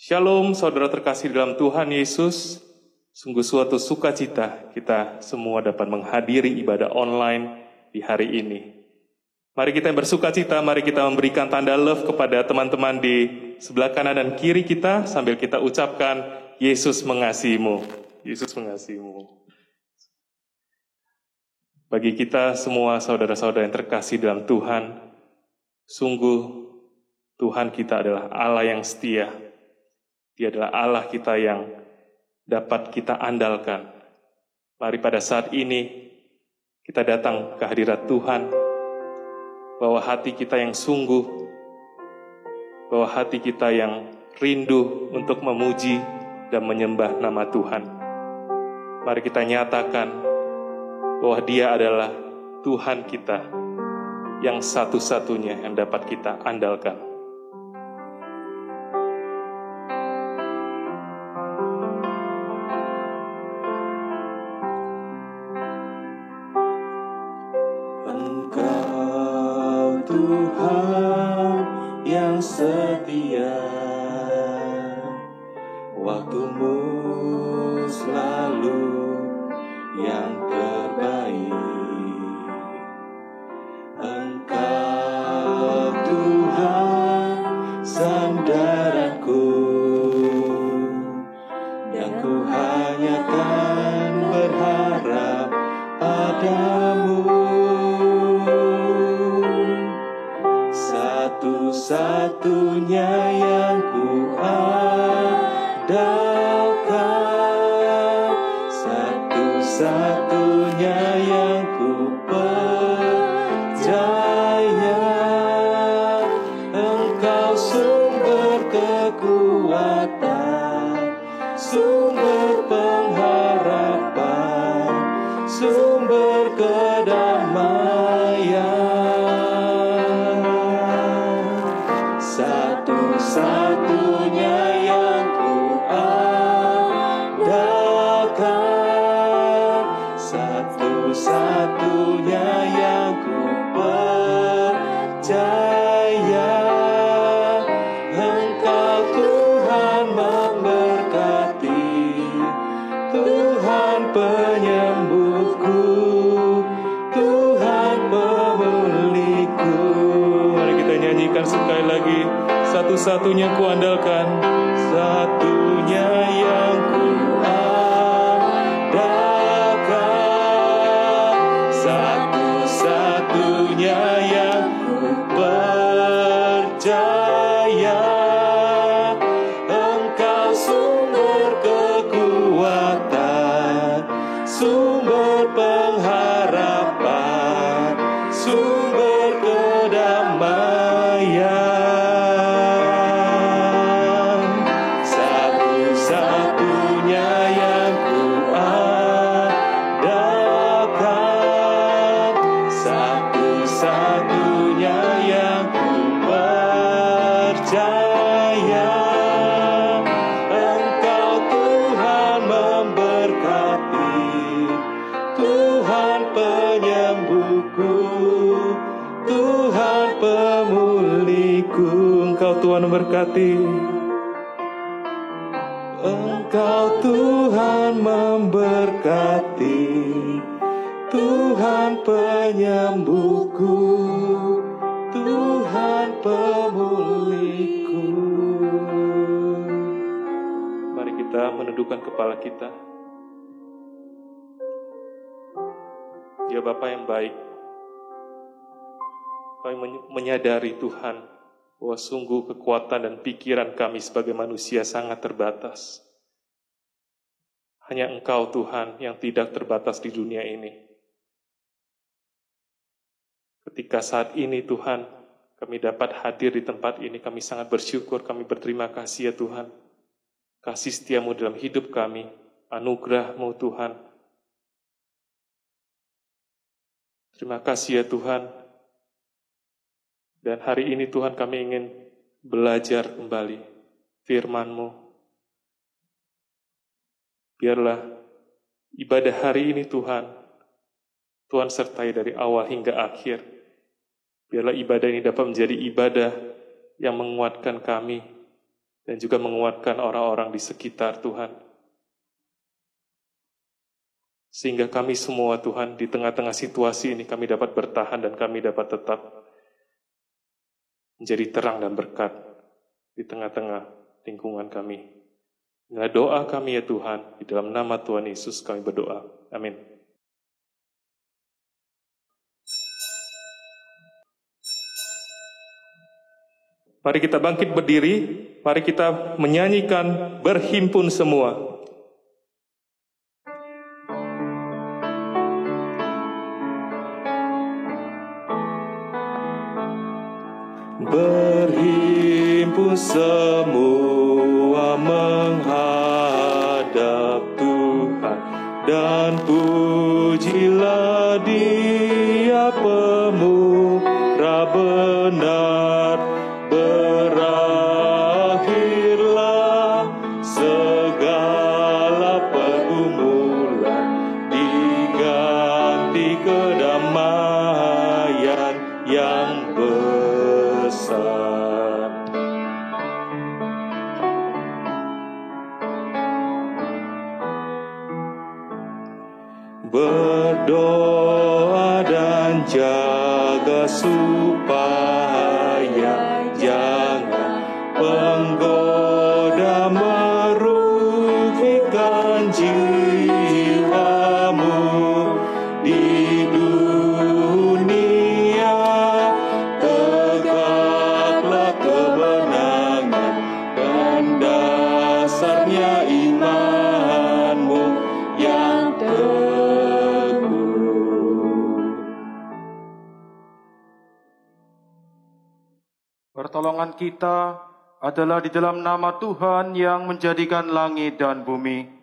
Shalom saudara terkasih dalam Tuhan Yesus. Sungguh suatu sukacita kita semua dapat menghadiri ibadah online di hari ini. Mari kita yang bersukacita, mari kita memberikan tanda love kepada teman-teman di sebelah kanan dan kiri kita sambil kita ucapkan Yesus mengasihimu. Yesus mengasihimu. Bagi kita semua saudara-saudara yang terkasih dalam Tuhan, sungguh Tuhan kita adalah Allah yang setia. Dia adalah Allah kita yang dapat kita andalkan. Mari pada saat ini kita datang ke hadirat Tuhan, bawa hati kita yang sungguh, bawa hati kita yang rindu untuk memuji dan menyembah nama Tuhan. Mari kita nyatakan bahwa Dia adalah Tuhan kita yang satu-satunya yang dapat kita andalkan. Tuhan yang setia, waktumu selalu yang terbaik. Engkau Tuhan sandaranku, yang ku hanya kan berharap padamu. Satu-satunya yang ku andalkan, satu-satunya yang ku percaya. Engkau sumber kekuatan, sumber pengharapan, sumber kedamaian. Satu-satunya yang ku andalkan, satu-satunya yang ku percaya. Engkau Tuhan memberkati, Tuhan penyembuhku, Tuhan pemulihku. Mari kita nyanyikan sekali lagi. Satu-satunya ku andalkan, satunya yang ku andalkan, satu-satunya yang ku percaya. Engkau sumber kekuatan, sumber pengharapan, sumber kedamaian. Satu-satunya yang ku andalkan, satu-satunya yang ku percaya. Engkau Tuhan memberkati, Tuhan penyembuhku, Tuhan pemulihku. Engkau Tuhan memberkati. Engkau Tuhan memberkati, Tuhan penyembuhku, Tuhan pemulihku. Mari kita menundukkan kepala kita. Ya Bapa yang baik, kami menyadari Tuhan bahwa sungguh kekuatan dan pikiran kami sebagai manusia sangat terbatas. Hanya Engkau Tuhan yang tidak terbatas di dunia ini. Ketika saat ini Tuhan, kami dapat hadir di tempat ini, kami sangat bersyukur, kami berterima kasih ya Tuhan. Kasih setiamu dalam hidup kami, anugerah-Mu Tuhan. Terima kasih ya Tuhan. Dan hari ini Tuhan kami ingin belajar kembali firman-Mu. Biarlah ibadah hari ini Tuhan sertai dari awal hingga akhir. Biarlah ibadah ini dapat menjadi ibadah yang menguatkan kami, dan juga menguatkan orang-orang di sekitar Tuhan. Sehingga kami semua Tuhan di tengah-tengah situasi ini kami dapat bertahan dan kami dapat tetap menjadi terang dan berkat di tengah-tengah lingkungan kami. Inilah doa kami ya Tuhan, di dalam nama Tuhan Yesus kami berdoa. Amin. Mari kita bangkit berdiri, mari kita menyanyikan berhimpun semua. Berhimpun semua menghadap Tuhan, dan pujilah Dia pemurah benar. Berakhirlah segala pergumulan, diganti kedamaian yang besar. Berdoa dan jaga supaya jangan penggoda merugikan jiwamu di dunia. Tegaklah kemenangan dan dasarnya imanmu yang teguh. Pertolongan kita adalah di dalam nama Tuhan yang menjadikan langit dan bumi.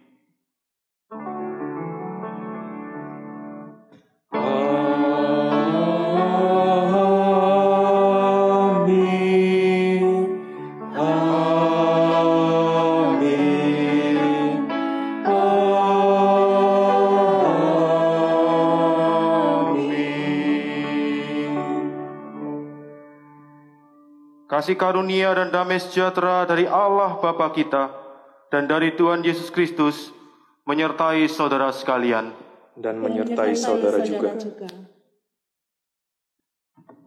Amin. Amin. Kasih karunia dan damai sejahtera dari Allah Bapa kita dan dari Tuhan Yesus Kristus menyertai saudara sekalian. Dan menyertai saudara juga.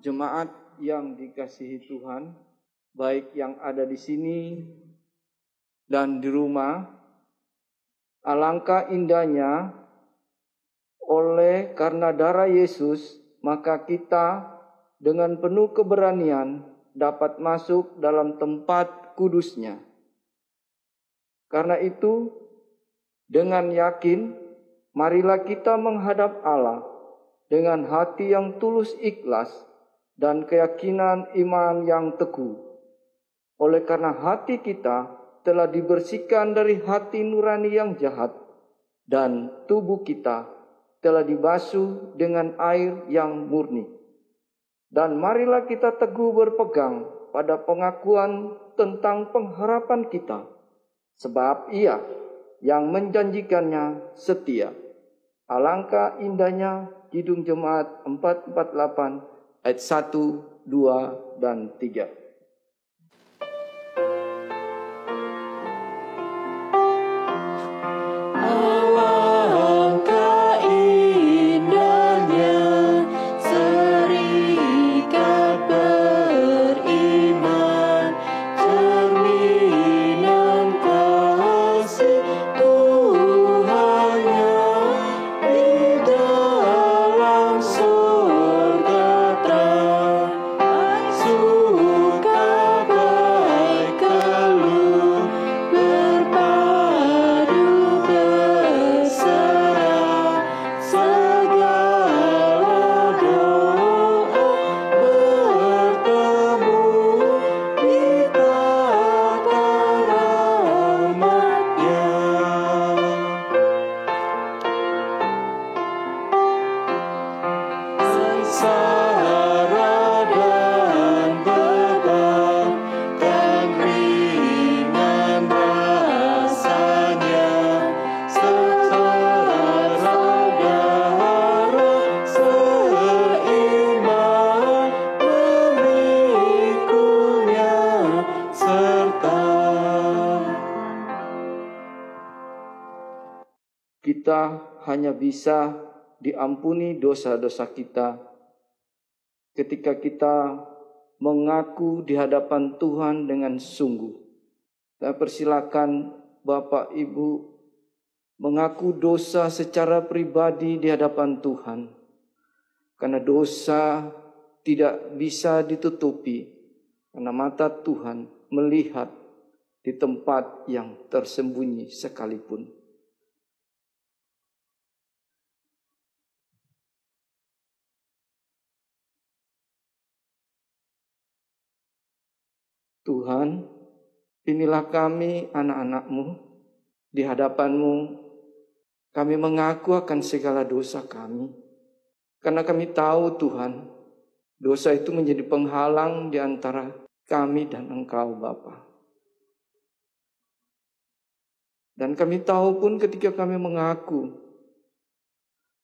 Jemaat yang dikasihi Tuhan, baik yang ada di sini dan di rumah, alangkah indahnya oleh karena darah Yesus, maka kita dengan penuh keberanian dapat masuk dalam tempat kudusnya. Karena itu, dengan yakin, marilah kita menghadap Allah dengan hati yang tulus ikhlas dan keyakinan iman yang teguh. Oleh karena hati kita telah dibersihkan dari hati nurani yang jahat, dan tubuh kita telah dibasuh dengan air yang murni. Dan marilah kita teguh berpegang pada pengakuan tentang pengharapan kita, sebab Ia yang menjanjikannya setia. Alangkah indahnya Kidung Jemaat 448 ayat 1, 2, dan 3. kita hanya bisa diampuni dosa-dosa kita ketika kita mengaku di hadapan Tuhan dengan sungguh. Saya persilakan Bapak Ibu mengaku dosa secara pribadi di hadapan Tuhan. Karena dosa tidak bisa ditutupi, karena mata Tuhan melihat di tempat yang tersembunyi sekalipun. Tuhan, inilah kami anak-anak-Mu, di hadapan-Mu kami mengaku akan segala dosa kami. Karena kami tahu Tuhan, dosa itu menjadi penghalang di antara kami dan Engkau Bapa. Dan kami tahu pun ketika kami mengaku,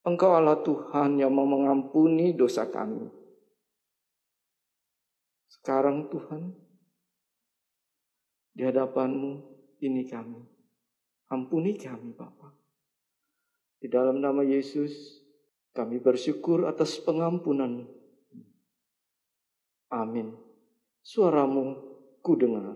Engkau Allah Tuhan yang mau mengampuni dosa kami. Sekarang Tuhan, di hadapan-Mu ini kami. Ampuni kami Bapa. Di dalam nama Yesus, kami bersyukur atas pengampunan. Amin. Suaramu ku dengar.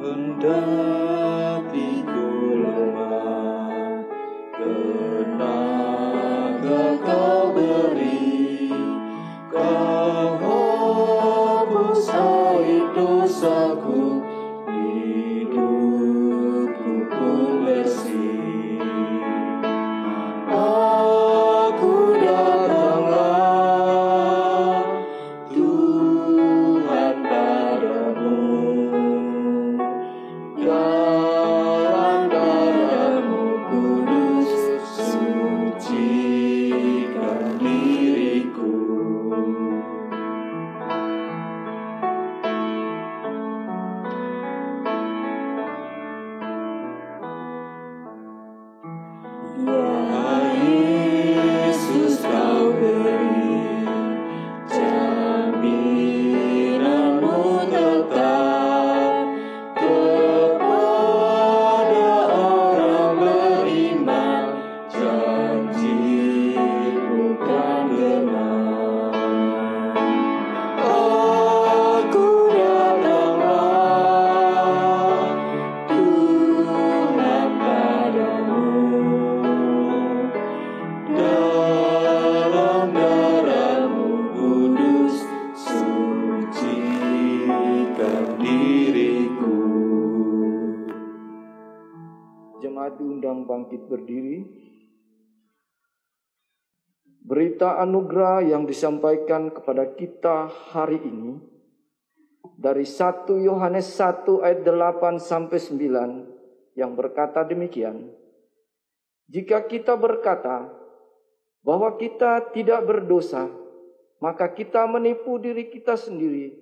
Kendati ku lemah, tenaga Kau beri, Kau hapus aib dosaku, hidupku pun bersih. Aku datanglah Tuhan padamu, dalam darah-Mu kudus sucikan diriku. Ya Yesus, Kau beri jaminan-Mu tetap kepada orang beriman, janji-Mu kan benar. Aku datanglah Tuhan padamu, dalam darah-Mu kudus sucikan diriku. Jemaat diundang bangkit berdiri. Berita anugerah yang disampaikan kepada kita hari ini dari 1 Yohanes 1 ayat 8 sampai 9 yang berkata demikian. Jika kita berkata bahwa kita tidak berdosa, maka kita menipu diri kita sendiri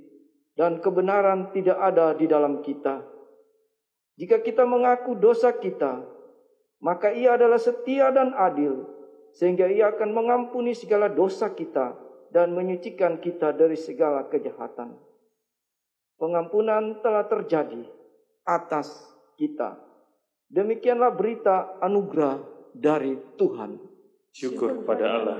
dan kebenaran tidak ada di dalam kita. Jika kita mengaku dosa kita, maka Ia adalah setia dan adil, sehingga Ia akan mengampuni segala dosa kita dan menyucikan kita dari segala kejahatan. Pengampunan telah terjadi atas kita. Demikianlah berita anugerah dari Tuhan. Syukur kepada Allah.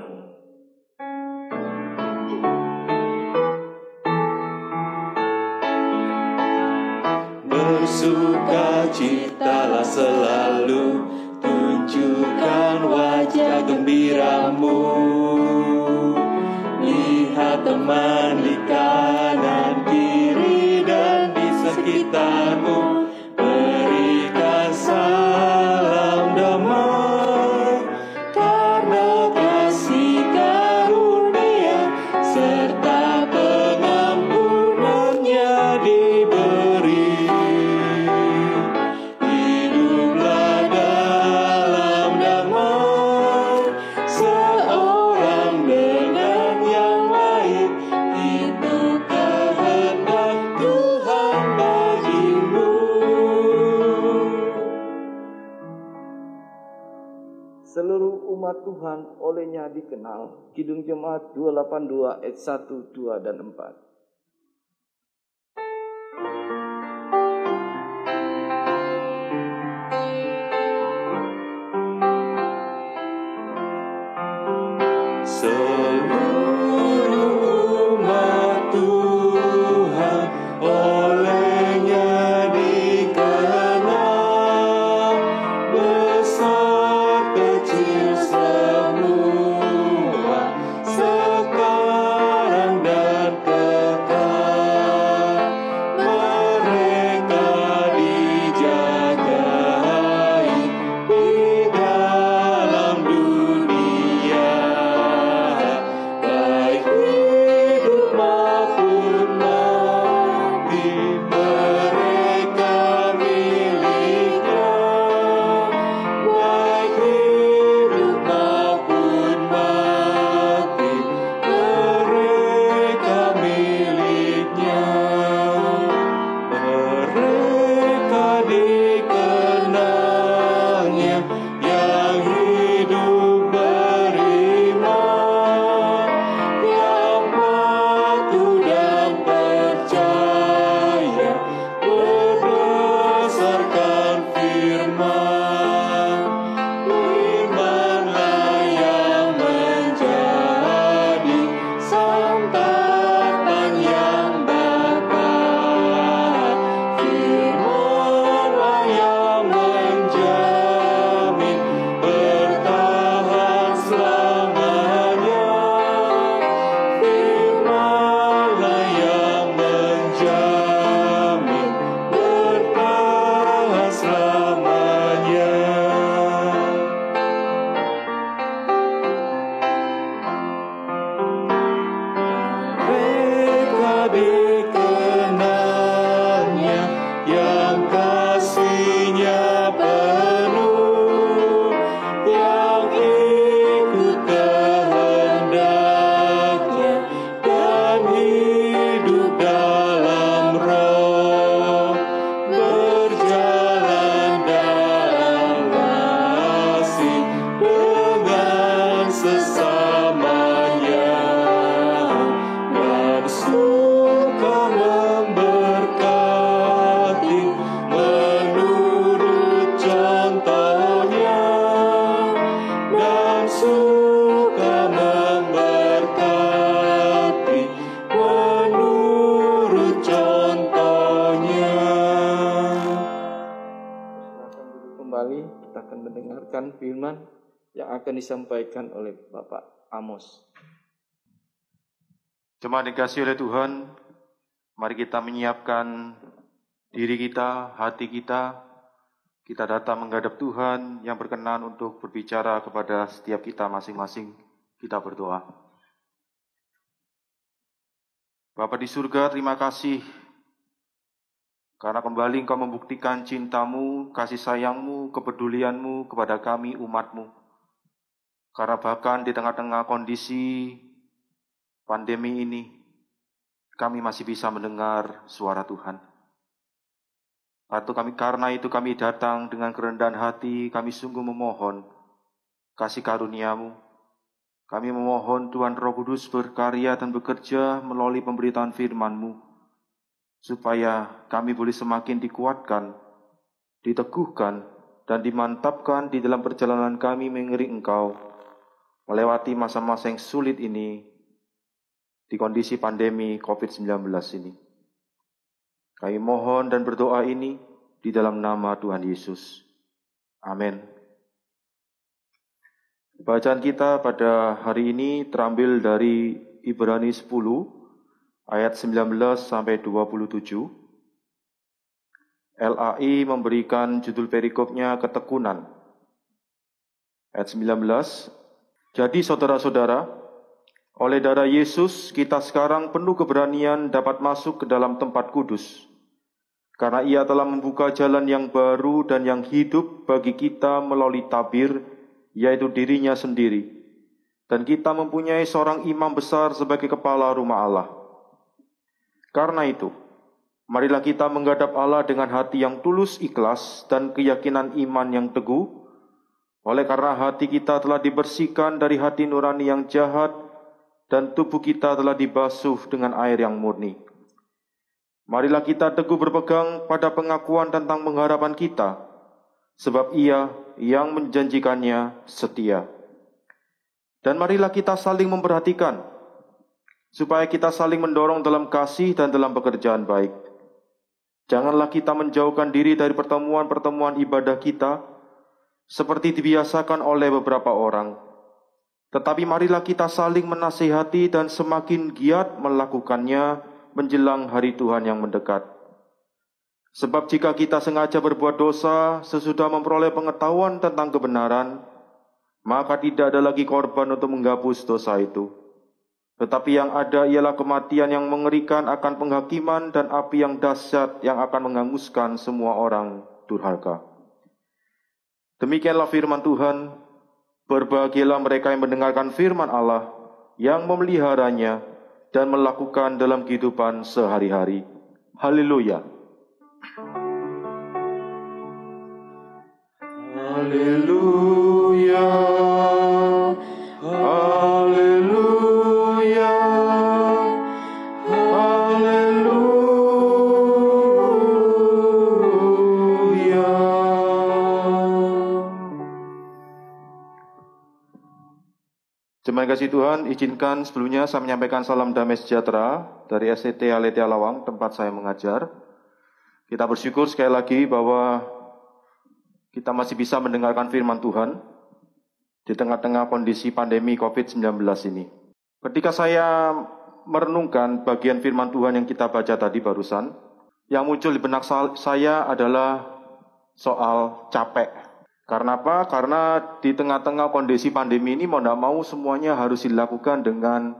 Bersukacitalah selalu, tunjukkan wajah gembira-Mu. Lihat teman di kanan kiri dan di sekitar-Mu, berikan salam damai, karena kasih karunia serta pengampunan-Nya diberi. Hiduplah umat Tuhan olehnya dikenal. Kidung Jemaat 282 ayat 1, 2, dan 4. Seluruh umat Tuhan olehnya dikenal, besar kecil semua, sekarang dan kekal. Mereka dijagai di dalam dunia, baik hidup maupun mati, mereka miliknya. Baik hidup maupun mati, mereka miliknya. Mereka dikenalnya yang hidup beriman, yang patuh dan percaya berdasarkan firman. Firman-Lah yang menjadi santapan yang dapat. Firman-Lah yang menjamin bertahan selamanya. Firman-Lah yang menjamin bertahan selamanya. Mereka dikenalnya yang kasih-Nya penuh, yang ikut kehendak-Nya dan hidup dalam Roh, berjalan dalam kasih dengan sesamanya, dan suka memberkati menurut contohnya, dan suka memberkati menurut contohnya. Silakan duduk kembali, kita akan mendengarkan firman yang akan disampaikan oleh Bapak Amos. Jemaat dikasihi oleh Tuhan, mari kita menyiapkan diri kita, hati kita. Kita datang menghadap Tuhan yang berkenan untuk berbicara kepada setiap kita masing-masing. Kita berdoa. Bapa di surga, terima kasih karena kembali Engkau membuktikan cinta-Mu, kasih sayang-Mu, kepedulian-Mu kepada kami umat-Mu. Karena bahkan di tengah-tengah kondisi pandemi ini, kami masih bisa mendengar suara Tuhan. Karena itu kami datang dengan kerendahan hati, kami sungguh memohon kasih karunia-Mu. Kami memohon Tuhan Roh Kudus berkarya dan bekerja melalui pemberitaan firman-Mu, supaya kami boleh semakin dikuatkan, diteguhkan, dan dimantapkan di dalam perjalanan kami mengiring Engkau, melewati masa-masa yang sulit ini, di kondisi pandemi COVID-19 ini. Kami mohon dan berdoa ini di dalam nama Tuhan Yesus. Amin. Bacaan kita pada hari ini terambil dari Ibrani 10 ayat 19 sampai 27. LAI memberikan judul perikopnya ketekunan. Ayat 19. Jadi saudara-saudara, oleh darah Yesus kita sekarang penuh keberanian dapat masuk ke dalam tempat kudus. Karena Ia telah membuka jalan yang baru dan yang hidup bagi kita melalui tabir, yaitu dirinya sendiri. Dan kita mempunyai seorang imam besar sebagai kepala rumah Allah. Karena itu, marilah kita menghadap Allah dengan hati yang tulus ikhlas dan keyakinan iman yang teguh, Oleh karena hati kita telah dibersihkan dari hati nurani yang jahat, dan tubuh kita telah dibasuh dengan air yang murni. Marilah kita teguh berpegang pada pengakuan tentang pengharapan kita, sebab Ia yang menjanjikannya setia. Dan marilah kita saling memperhatikan, supaya kita saling mendorong dalam kasih dan dalam pekerjaan baik. Janganlah kita menjauhkan diri dari pertemuan-pertemuan ibadah kita, seperti dibiasakan oleh beberapa orang. Tetapi marilah kita saling menasihati dan semakin giat melakukannya menjelang hari Tuhan yang mendekat. Sebab jika kita sengaja berbuat dosa sesudah memperoleh pengetahuan tentang kebenaran, maka tidak ada lagi korban untuk menghapus dosa itu. Tetapi yang ada ialah kematian yang mengerikan akan penghakiman dan api yang dahsyat yang akan menghanguskan semua orang durhaka. Demikianlah firman Tuhan. Berbahagialah mereka yang mendengarkan firman Allah, yang memeliharanya dan melakukan dalam kehidupan sehari-hari. Haleluya. Haleluya, haleluya, haleluya. Jemaat kasih Tuhan, izinkan sebelumnya saya menyampaikan salam damai sejahtera dari SCT Aletia Lawang, tempat saya mengajar. Kita bersyukur sekali lagi bahwa kita masih bisa mendengarkan firman Tuhan di tengah-tengah kondisi pandemi COVID-19 ini. Ketika saya merenungkan bagian firman Tuhan yang kita baca tadi barusan, yang muncul di benak saya adalah soal capek. Karena apa? Karena di tengah-tengah kondisi pandemi ini mau tidak mau semuanya harus dilakukan dengan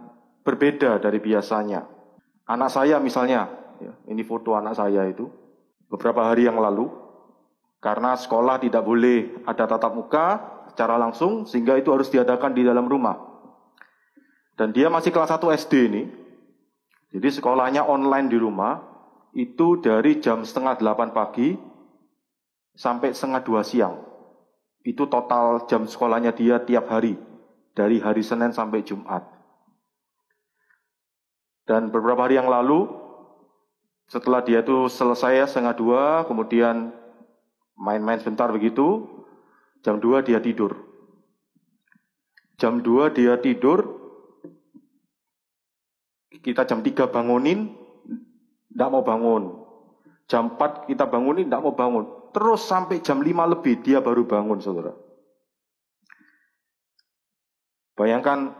berbeda dari biasanya. Anak saya misalnya, ini foto anak saya itu, beberapa hari yang lalu, karena sekolah tidak boleh ada tatap muka secara langsung, sehingga itu harus diadakan di dalam rumah. Dan dia masih kelas 1 SD ini, jadi sekolahnya online di rumah, itu dari jam 7:30 pagi sampai 1:30 siang. Itu total jam sekolahnya dia tiap hari, dari hari Senin sampai Jumat. Dan beberapa hari yang lalu, setelah dia itu selesai 1:30, kemudian main-main sebentar begitu, jam 2 dia tidur. Jam 2 dia tidur, kita jam 3 bangunin, tidak mau bangun. Jam 4 kita bangunin, tidak mau bangun. Terus sampai jam 5 lebih dia baru bangun, saudara. Bayangkan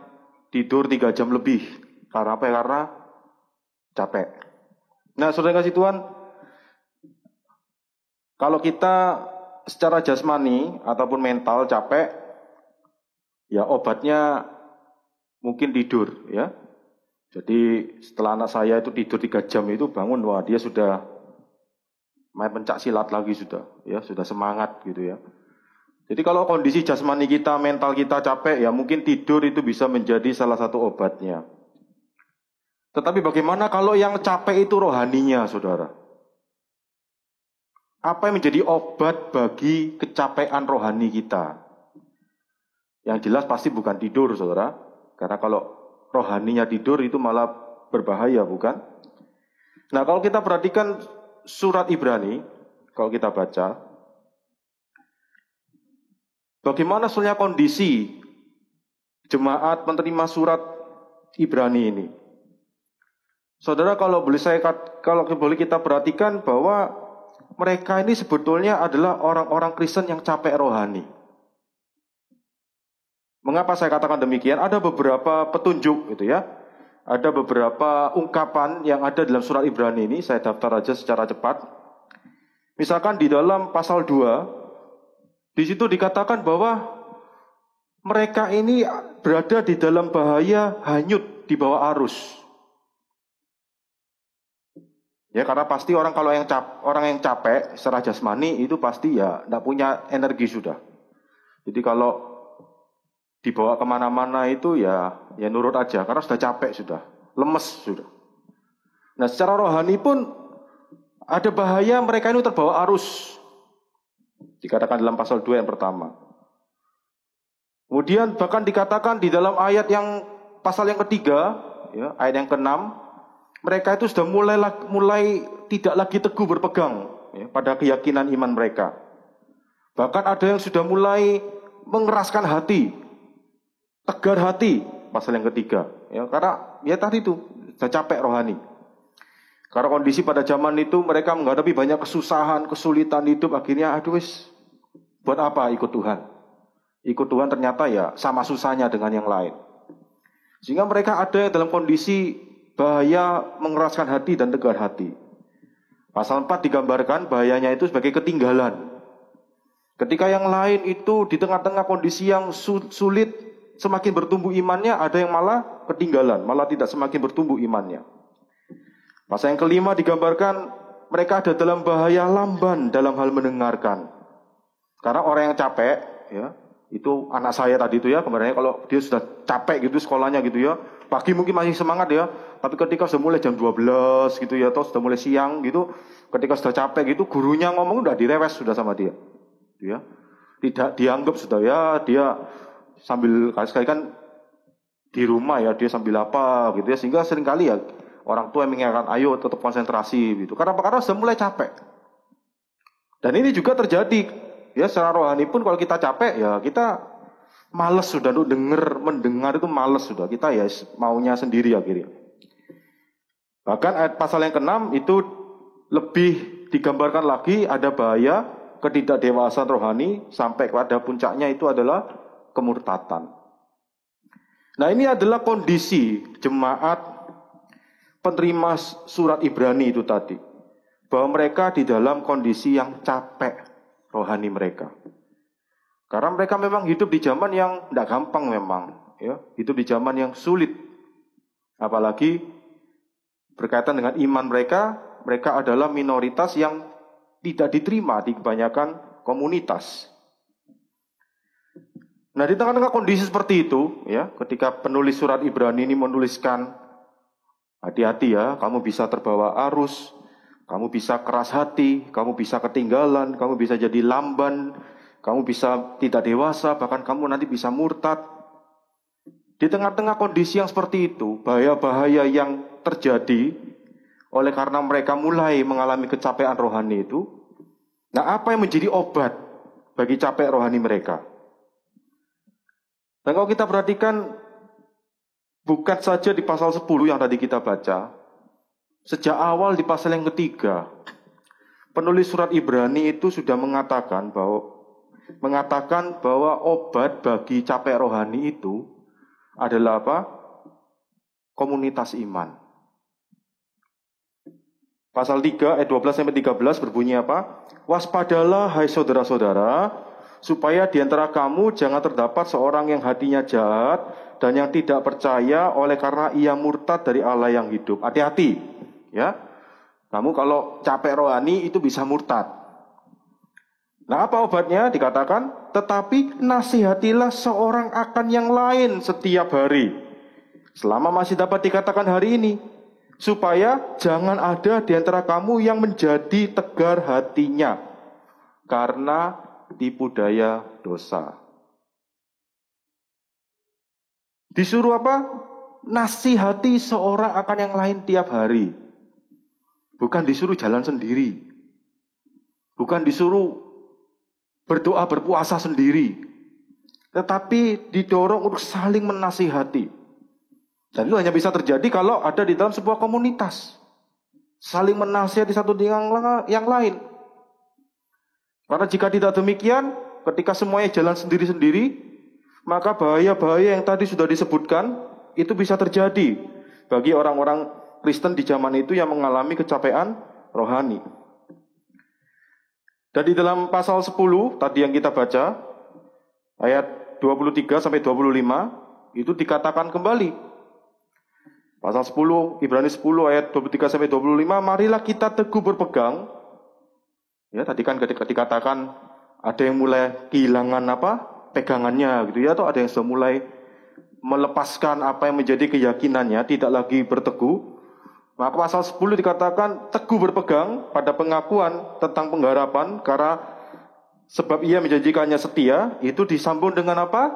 tidur 3 jam lebih. Karena apa? Karena capek. Nah, saudara kasih Tuhan, kalau kita secara jasmani ataupun mental capek, ya obatnya mungkin tidur, ya. Jadi setelah anak saya itu tidur 3 jam itu bangun, wah dia sudah main pencak silat lagi sudah semangat gitu ya. Jadi kalau kondisi jasmani kita, mental kita capek, ya mungkin tidur itu bisa menjadi salah satu obatnya. Tetapi bagaimana kalau yang capek itu rohaninya, saudara? Apa yang menjadi obat bagi kecapean rohani kita? Yang jelas pasti bukan tidur, saudara. Karena kalau rohaninya tidur itu malah berbahaya, bukan? Nah, kalau kita perhatikan surat Ibrani, kalau kita baca, bagaimana sebenarnya kondisi jemaat menerima surat Ibrani ini? Saudara, kalau boleh kita perhatikan bahwa mereka ini sebetulnya adalah orang-orang Kristen yang capek rohani. Mengapa saya katakan demikian? Ada beberapa petunjuk gitu ya. Ada beberapa ungkapan yang ada dalam surat Ibrani ini, saya daftar aja secara cepat. Misalkan di dalam pasal 2, di situ dikatakan bahwa mereka ini berada di dalam bahaya hanyut di bawah arus. Ya, karena pasti orang yang capek secara jasmani itu pasti ya tidak punya energi sudah. Jadi kalau dibawa kemana-mana itu ya nurut aja, karena sudah capek sudah, lemes sudah. Nah, secara rohani pun ada bahaya mereka ini terbawa arus. Dikatakan dalam pasal 2 yang pertama. Kemudian bahkan dikatakan di dalam ayat yang pasal yang ketiga, ya, ayat yang ke-6, mereka itu sudah mulai tidak lagi teguh berpegang, ya, pada keyakinan iman mereka. Bahkan ada yang sudah mulai mengeraskan hati, tegar hati, pasal yang ketiga. Ya, karena ya tadi itu sudah capek rohani. Karena kondisi pada zaman itu mereka menghadapi banyak kesusahan, kesulitan hidup, akhirnya aduh wis, buat apa ikut Tuhan? Ikut Tuhan ternyata ya sama susahnya dengan yang lain. Sehingga mereka ada dalam kondisi bahaya mengeraskan hati dan tegar hati. Pasal 4 digambarkan bahayanya itu sebagai ketinggalan. Ketika yang lain itu di tengah-tengah kondisi yang sulit, semakin bertumbuh imannya, ada yang malah ketinggalan, malah tidak semakin bertumbuh imannya. Pasal yang kelima digambarkan mereka ada dalam bahaya lamban dalam hal mendengarkan. Karena orang yang capek, ya, itu anak saya tadi itu ya, kemarin kalau dia sudah capek gitu sekolahnya gitu ya, pagi mungkin masih semangat ya, tapi ketika sudah mulai jam 12 gitu ya, atau sudah mulai siang gitu, ketika sudah capek gitu, gurunya ngomong udah direwes sudah sama dia. Ya, tidak dianggap sudah ya, dia sambil sekali kan di rumah ya, dia sambil apa gitu ya, sehingga seringkali ya orang tua yang mengingatkan ayo tetap konsentrasi gitu. Karena sudah mulai capek. Dan ini juga terjadi ya secara rohani pun, kalau kita capek ya kita males sudah untuk mendengar itu males sudah, kita ya maunya sendiri akhirnya. Bahkan ayat pasal yang ke-6 itu lebih digambarkan lagi ada bahaya ketidakdewasaan rohani sampai pada puncaknya itu adalah kemurtatan. Nah, ini adalah kondisi jemaat penerima surat Ibrani itu tadi, bahwa mereka di dalam kondisi yang capek rohani mereka. Karena mereka memang hidup di zaman yang tidak gampang memang, ya, hidup di zaman yang sulit. Apalagi berkaitan dengan iman mereka, mereka adalah minoritas yang tidak diterima di kebanyakan komunitas. Nah, di tengah-tengah kondisi seperti itu, ya, ketika penulis surat Ibrani ini menuliskan, hati-hati ya, kamu bisa terbawa arus, kamu bisa keras hati, kamu bisa ketinggalan, kamu bisa jadi lamban, kamu bisa tidak dewasa, bahkan kamu nanti bisa murtad. Di tengah-tengah kondisi yang seperti itu, bahaya-bahaya yang terjadi oleh karena mereka mulai mengalami kecapean rohani itu. Nah, apa yang menjadi obat bagi capek rohani mereka? Dan kalau kita perhatikan, bukan saja di pasal 10 yang tadi kita baca, sejak awal di pasal yang ketiga, penulis surat Ibrani itu sudah mengatakan bahwa obat bagi capek rohani itu adalah apa? Komunitas iman. Pasal 3 ayat 12-13 berbunyi apa? Waspadalah hai saudara-saudara, supaya di antara kamu jangan terdapat seorang yang hatinya jahat dan yang tidak percaya oleh karena ia murtad dari Allah yang hidup. Hati-hati, ya. Kamu kalau capek rohani itu bisa murtad. Nah, apa obatnya? Dikatakan, tetapi nasihatilah seorang akan yang lain setiap hari, selama masih dapat dikatakan hari ini, supaya jangan ada di antara kamu yang menjadi tegar hatinya karena tipu daya dosa. Disuruh apa? Nasihati seorang akan yang lain tiap hari. Bukan disuruh jalan sendiri. Bukan disuruh berdoa berpuasa sendiri. Tetapi didorong untuk saling menasihati. Dan itu hanya bisa terjadi kalau ada di dalam sebuah komunitas. Saling menasihati satu dengan yang lain. Karena jika tidak demikian, ketika semuanya jalan sendiri-sendiri, maka bahaya-bahaya yang tadi sudah disebutkan, itu bisa terjadi bagi orang-orang Kristen di zaman itu yang mengalami kecapean rohani. Dan di dalam pasal 10, tadi yang kita baca, ayat 23-25, itu dikatakan kembali. Pasal 10, Ibrani 10 ayat 23-25, marilah kita teguh berpegang. Ya, tadi kan ketika dikatakan ada yang mulai kehilangan apa? Pegangannya gitu ya, atau ada yang sudah mulai melepaskan apa yang menjadi keyakinannya, tidak lagi berteguh. Maka pasal 10 dikatakan teguh berpegang pada pengakuan tentang pengharapan, karena sebab ia menjanjikannya setia, itu disambung dengan apa?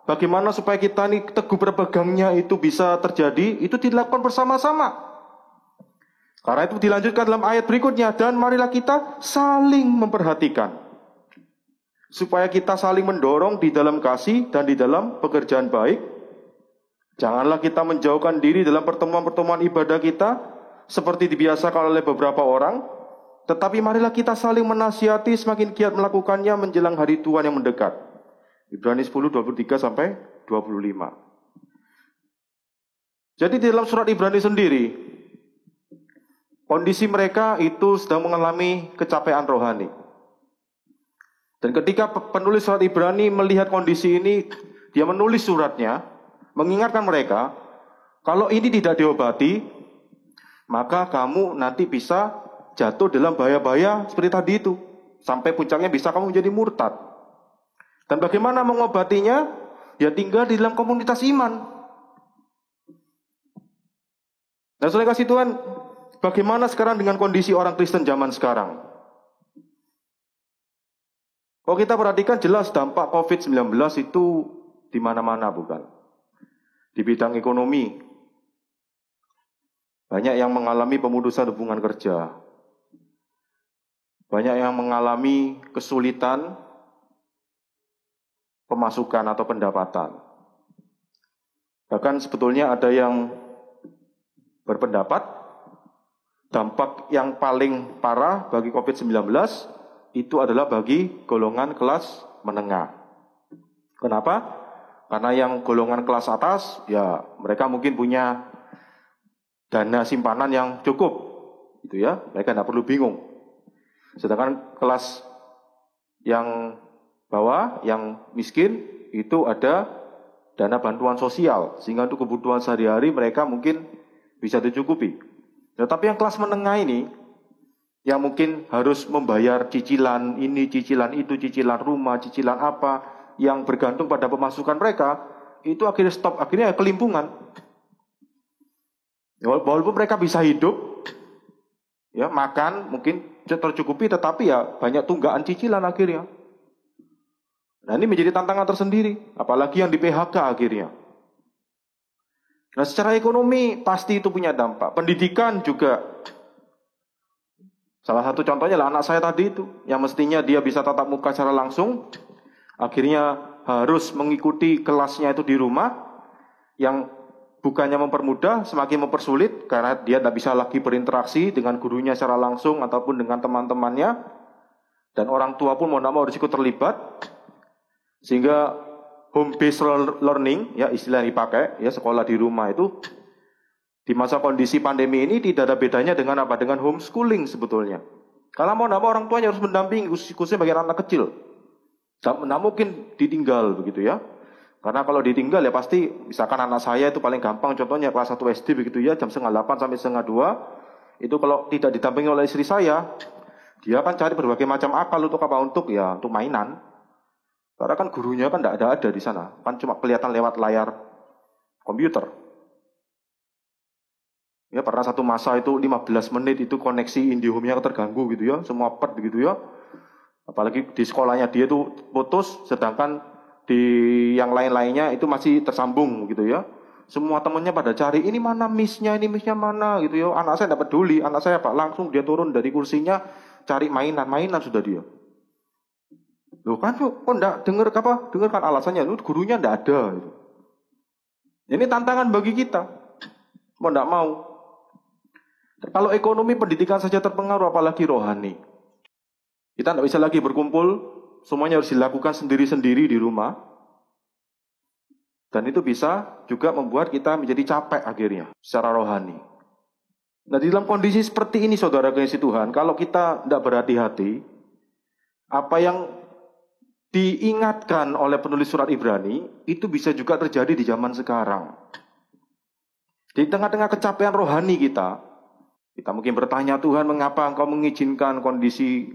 bagaimana supaya kita ini teguh berpegangnya itu bisa terjadi, itu dilakukan bersama-sama. Karena itu dilanjutkan dalam ayat berikutnya, dan marilah kita saling memperhatikan. Supaya kita saling mendorong di dalam kasih dan di dalam pekerjaan baik. Janganlah kita menjauhkan diri dalam pertemuan-pertemuan ibadah kita, seperti dibiasakan oleh beberapa orang, tetapi marilah kita saling menasihati semakin giat melakukannya menjelang hari Tuhan yang mendekat. Ibrani 10:23-25. Jadi di dalam surat Ibrani sendiri, kondisi mereka itu sedang mengalami kecapean rohani. Dan ketika penulis surat Ibrani melihat kondisi ini, dia menulis suratnya, mengingatkan mereka, kalau ini tidak diobati, maka kamu nanti bisa jatuh dalam bahaya-bahaya seperti tadi itu. Sampai puncaknya bisa kamu menjadi murtad. Dan bagaimana mengobatinya? Ya tinggal di dalam komunitas iman. Nah, saudara kasih Tuhan, bagaimana sekarang dengan kondisi orang Kristen zaman sekarang? Kalau kita perhatikan jelas dampak COVID-19 itu di mana-mana, bukan? Di bidang ekonomi, banyak yang mengalami pemutusan hubungan kerja. Banyak yang mengalami kesulitan pemasukan atau pendapatan. Bahkan sebetulnya ada yang berpendapat dampak yang paling parah bagi COVID-19 itu adalah bagi golongan kelas menengah. Kenapa? Karena yang golongan kelas atas, ya mereka mungkin punya dana simpanan yang cukup, gitu ya. Mereka tidak perlu bingung. Sedangkan kelas yang bawah, yang miskin, itu ada dana bantuan sosial, sehingga untuk kebutuhan sehari-hari mereka mungkin bisa dicukupi. Tetapi yang kelas menengah ini, yang mungkin harus membayar cicilan ini, cicilan itu, cicilan rumah, cicilan apa, yang bergantung pada pemasukan mereka, itu akhirnya stop, akhirnya kelimpungan. Walaupun mereka bisa hidup, ya makan mungkin tercukupi, tetapi ya banyak tunggakan cicilan akhirnya. Nah ini menjadi tantangan tersendiri, apalagi yang di PHK akhirnya. Nah secara ekonomi pasti itu punya dampak. Pendidikan juga. Salah satu contohnya lah anak saya tadi itu, yang mestinya dia bisa tatap muka secara langsung, akhirnya harus mengikuti kelasnya itu di rumah, yang bukannya mempermudah, semakin mempersulit, karena dia tidak bisa lagi berinteraksi dengan gurunya secara langsung ataupun dengan teman-temannya, dan orang tua pun mau tidak mau harus ikut terlibat, sehingga home based learning, ya istilah yang dipakai, ya sekolah di rumah itu, di masa kondisi pandemi ini tidak ada bedanya dengan apa? Dengan homeschooling sebetulnya. Karena mau tidak mau orang tuanya harus mendampingi, khususnya bagi anak kecil. Tidak mungkin ditinggal begitu ya. Karena kalau ditinggal ya pasti, misalkan anak saya itu paling gampang contohnya kelas 1 SD begitu ya, jam 7:30 sampai 7:30, itu kalau tidak didampingi oleh istri saya, dia akan cari berbagai macam akal untuk apa? Untuk mainan. Karena kan gurunya kan tidak ada di sana, kan cuma kelihatan lewat layar komputer. Ya pernah satu masa itu 15 menit itu koneksi IndiHome-nya terganggu gitu ya, semua pet begitu ya. Apalagi di sekolahnya dia tuh putus, sedangkan di yang lain-lainnya itu masih tersambung gitu ya. Semua temannya pada cari, ini mana miss-nya mana gitu ya. Anak saya tidak peduli, anak saya langsung dia turun dari kursinya, cari mainan sudah dia. Loh kan kok enggak dengarkan alasannya, lu gurunya enggak ada gitu. Ini tantangan bagi kita. Mau enggak mau. Kalau ekonomi pendidikan saja terpengaruh, apalagi rohani. Kita tidak bisa lagi berkumpul, semuanya harus dilakukan sendiri-sendiri di rumah. Dan itu bisa juga membuat kita menjadi capek akhirnya, secara rohani. Nah di dalam kondisi seperti ini saudara kasih Tuhan, kalau kita tidak berhati-hati, apa yang diingatkan oleh penulis surat Ibrani, itu bisa juga terjadi di zaman sekarang. Di tengah-tengah kecapean rohani kita mungkin bertanya, Tuhan mengapa engkau mengizinkan kondisi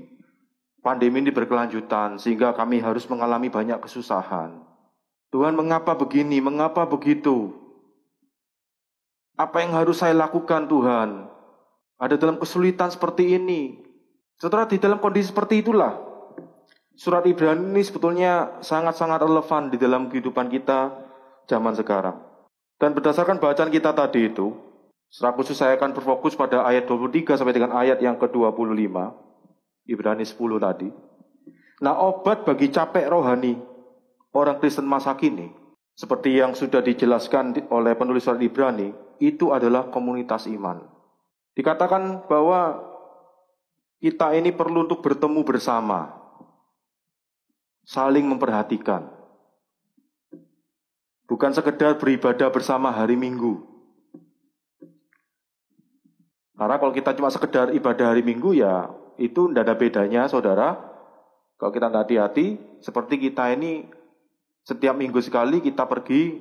pandemi ini berkelanjutan sehingga kami harus mengalami banyak kesusahan. Tuhan mengapa begini, mengapa begitu? Apa yang harus saya lakukan Tuhan? Ada dalam kesulitan seperti ini. Setelah di dalam kondisi seperti itulah, surat Ibrani ini sebetulnya sangat-sangat relevan di dalam kehidupan kita zaman sekarang. Dan berdasarkan bacaan kita tadi itu, secara khusus saya akan berfokus pada ayat 23 sampai dengan ayat yang ke-25, Ibrani 10 tadi. Nah, obat bagi capek rohani orang Kristen masa kini, seperti yang sudah dijelaskan oleh penulis surat Ibrani, itu adalah komunitas iman. Dikatakan bahwa kita ini perlu untuk bertemu bersama, saling memperhatikan. Bukan sekedar beribadah bersama hari Minggu. Karena kalau kita cuma sekedar ibadah hari Minggu, ya itu tidak ada bedanya, saudara. Kalau kita tidak hati-hati, seperti kita ini setiap minggu sekali kita pergi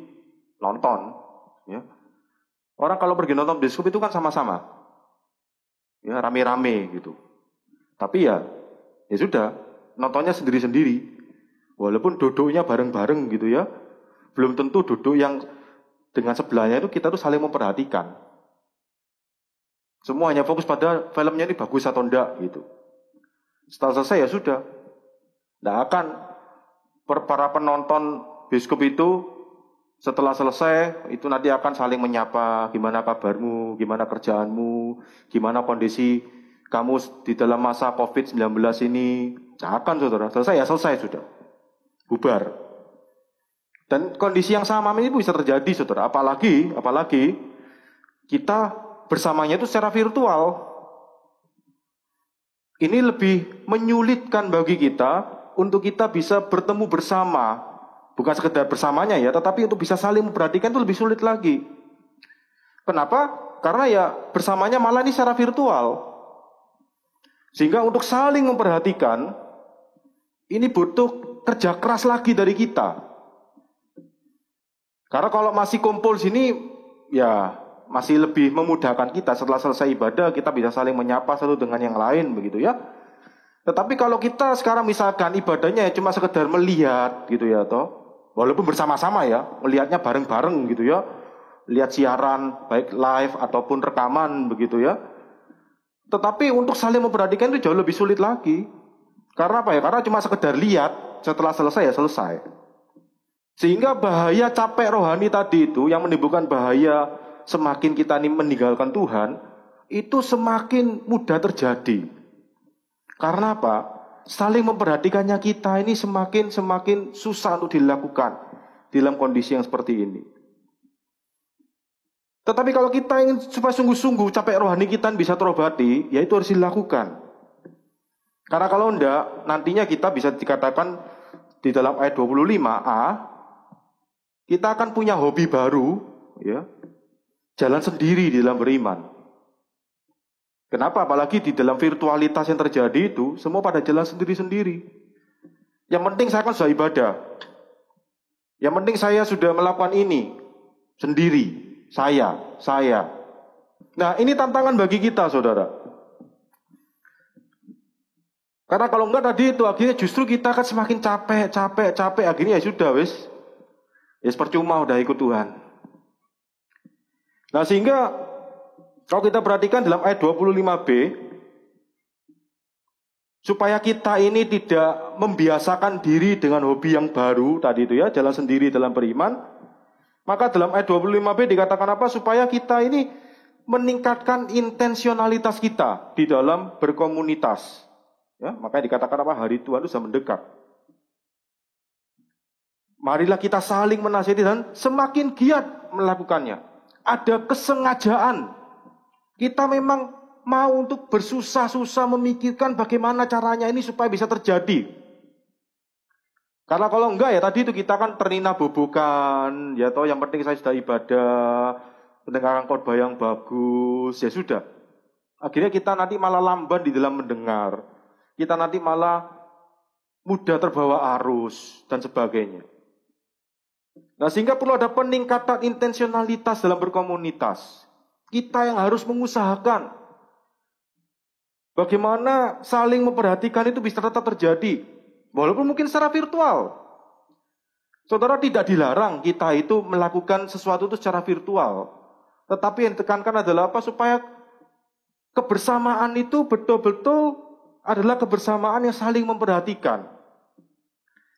nonton. Ya. Orang kalau pergi nonton bioskop itu kan sama-sama, ya rame-rame gitu. Tapi ya sudah, nontonnya sendiri-sendiri. Walaupun duduknya bareng-bareng gitu ya, belum tentu duduk yang dengan sebelahnya itu kita tuh saling memperhatikan. Semua hanya fokus pada filmnya ini bagus atau enggak gitu. Setelah selesai ya sudah. Tidak akan para penonton bioskop itu setelah selesai itu nanti akan saling menyapa, gimana kabarmu, gimana kerjaanmu, gimana kondisi kamu di dalam masa COVID-19 ini. Jangan saudara, selesai ya selesai sudah. Bubar. Dan kondisi yang sama ini bisa terjadi saudara. Apalagi kita bersamanya itu secara virtual. Ini lebih menyulitkan bagi kita untuk kita bisa bertemu bersama. Bukan sekedar bersamanya ya, tetapi untuk bisa saling memperhatikan itu lebih sulit lagi. Kenapa? Karena ya bersamanya malah ini secara virtual. Sehingga untuk saling memperhatikan, ini butuh kerja keras lagi dari kita. Karena kalau masih kumpul sini, ya masih lebih memudahkan kita. Setelah selesai ibadah, kita bisa saling menyapa satu dengan yang lain, begitu ya. Tetapi kalau kita sekarang misalkan ibadahnya cuma sekedar melihat, gitu ya, toh, walaupun bersama-sama ya, melihatnya bareng-bareng, gitu ya, lihat siaran baik live ataupun rekaman, begitu ya. Tetapi untuk saling memperhatikan itu jauh lebih sulit lagi. Karena apa ya? Karena cuma sekedar lihat, setelah selesai ya selesai. Sehingga bahaya capek rohani tadi itu yang menimbulkan bahaya semakin kita ini meninggalkan Tuhan, itu semakin mudah terjadi. Karena apa? Saling memperhatikannya kita ini semakin susah untuk dilakukan dalam kondisi yang seperti ini. Tetapi kalau kita ingin supaya sungguh-sungguh capek rohani kita bisa terobati, ya itu harus dilakukan. Karena kalau enggak, nantinya kita bisa dikatakan di dalam ayat 25a, kita akan punya hobi baru, ya, jalan sendiri di dalam beriman. Kenapa? Apalagi di dalam virtualitas yang terjadi itu, semua pada jalan sendiri-sendiri. Yang penting saya kan sudah ibadah. Yang penting saya sudah melakukan ini sendiri. Saya. Nah, ini tantangan bagi kita, saudara. Karena kalau enggak tadi itu akhirnya justru kita akan semakin capek. Akhirnya ya sudah wis. Ya percuma udah ikut Tuhan. Nah, sehingga kalau kita perhatikan dalam ayat 25b, supaya kita ini tidak membiasakan diri dengan hobi yang baru tadi itu ya, jalan sendiri dalam beriman, maka dalam ayat 25b dikatakan apa? Supaya kita ini meningkatkan intensionalitas kita di dalam berkomunitas. Ya, makanya dikatakan apa? Hari Tuhan itu sudah mendekat. Marilah kita saling menasihati dan semakin giat melakukannya. Ada kesengajaan. Kita memang mau untuk bersusah-susah memikirkan bagaimana caranya ini supaya bisa terjadi. Karena kalau enggak ya tadi itu kita kan ternina bobokan, ya toh yang penting saya sudah ibadah, mendengarkan khotbah yang bagus, ya sudah. Akhirnya kita nanti malah lamban di dalam mendengar. Kita nanti malah mudah terbawa arus dan sebagainya. Nah, sehingga perlu ada peningkatan intensionalitas dalam berkomunitas. Kita yang harus mengusahakan bagaimana saling memperhatikan itu bisa tetap terjadi. Walaupun mungkin secara virtual. Saudara, tidak dilarang kita itu melakukan sesuatu itu secara virtual. Tetapi yang ditekankan adalah apa? Supaya kebersamaan itu betul-betul adalah kebersamaan yang saling memperhatikan.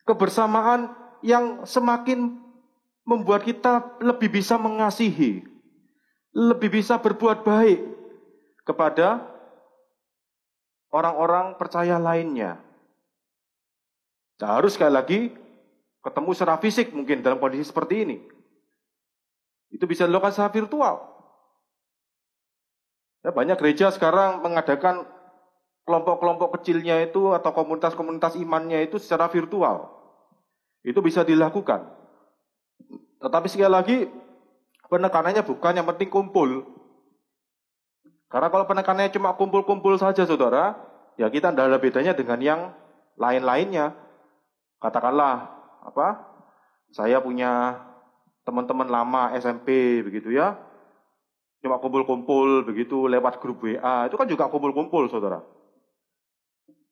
Kebersamaan yang semakin membuat kita lebih bisa mengasihi, lebih bisa berbuat baik kepada orang-orang percaya lainnya. Harus sekali lagi ketemu secara fisik mungkin dalam kondisi seperti ini. Itu bisa dilakukan secara virtual. Ya, banyak gereja sekarang mengadakan kelompok-kelompok kecilnya itu atau komunitas-komunitas imannya itu secara virtual. Itu bisa dilakukan. Tetapi sekali lagi penekanannya bukan yang penting kumpul. Karena kalau penekanannya cuma kumpul-kumpul saja saudara, ya kita tidak ada bedanya dengan yang lain-lainnya. Katakanlah saya punya teman-teman lama SMP begitu ya, cuma kumpul-kumpul begitu lewat grup WA, itu kan juga kumpul-kumpul saudara.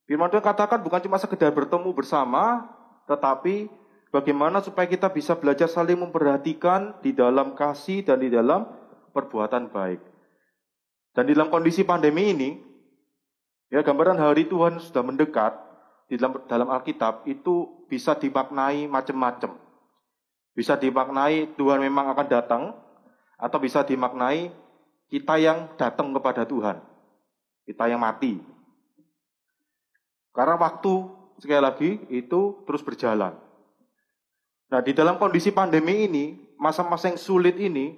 Firman Tuhan katakan bukan cuma sekedar bertemu bersama, tetapi bagaimana supaya kita bisa belajar saling memperhatikan di dalam kasih dan di dalam perbuatan baik. Dan di dalam kondisi pandemi ini, ya gambaran hari Tuhan sudah mendekat di dalam Alkitab itu bisa dimaknai macam-macam. Bisa dimaknai Tuhan memang akan datang, atau bisa dimaknai kita yang datang kepada Tuhan. Kita yang mati. Karena waktu, sekali lagi, itu terus berjalan. Nah, di dalam kondisi pandemi ini, masa-masa yang sulit ini,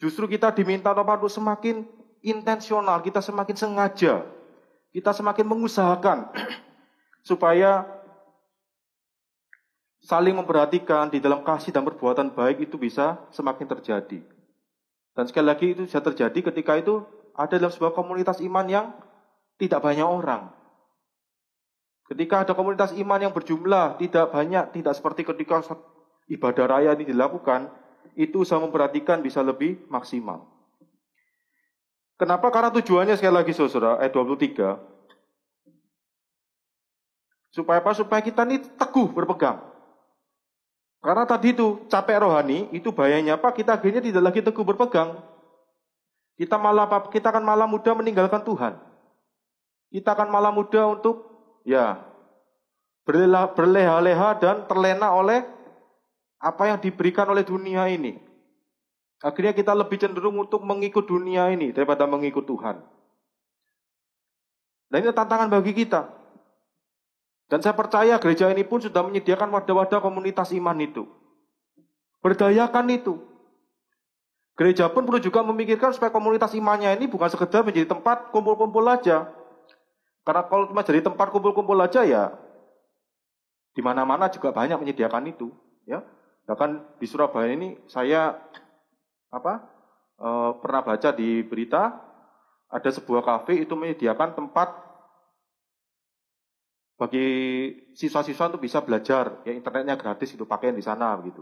justru kita diminta untuk semakin intensional, kita semakin sengaja, kita semakin mengusahakan supaya saling memperhatikan di dalam kasih dan perbuatan baik itu bisa semakin terjadi. Dan sekali lagi itu bisa terjadi ketika itu ada dalam sebuah komunitas iman yang tidak banyak orang. Ketika ada komunitas iman yang berjumlah tidak banyak, tidak seperti ketika ibadah raya ini dilakukan, itu usaha memperhatikan bisa lebih maksimal. Kenapa? Karena tujuannya sekali lagi saudara, ayat 23. Supaya apa? Supaya kita ini teguh berpegang. Karena tadi itu capek rohani, itu bahayanya apa? Kita akhirnya tidak lagi teguh berpegang. Kita akan malah mudah meninggalkan Tuhan. Kita akan malah mudah untuk berleha-leha dan terlena oleh apa yang diberikan oleh dunia ini. Akhirnya kita lebih cenderung untuk mengikut dunia ini daripada mengikut Tuhan. Dan ini tantangan bagi kita. Dan saya percaya gereja ini pun sudah menyediakan wadah-wadah komunitas iman itu. Berdayakan itu. Gereja pun perlu juga memikirkan supaya komunitas imannya ini bukan sekedar menjadi tempat kumpul-kumpul aja. Karena kalau cuma jadi tempat kumpul-kumpul aja ya, di mana-mana juga banyak menyediakan itu. Ya, bahkan di Surabaya ini saya pernah baca di berita ada sebuah kafe itu menyediakan tempat bagi siswa-siswa untuk bisa belajar, ya internetnya gratis itu pakai di sana begitu.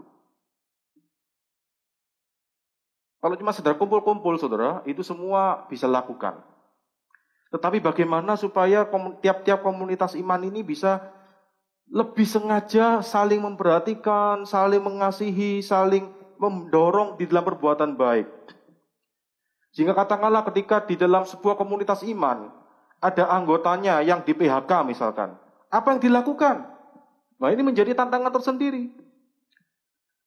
Kalau cuma sekedar kumpul-kumpul saudara, itu semua bisa lakukan. Tetapi bagaimana supaya tiap-tiap komunitas iman ini bisa lebih sengaja saling memperhatikan, saling mengasihi, saling mendorong di dalam perbuatan baik. Sehingga katakanlah ketika di dalam sebuah komunitas iman, ada anggotanya yang di PHK misalkan. Apa yang dilakukan? Nah ini menjadi tantangan tersendiri.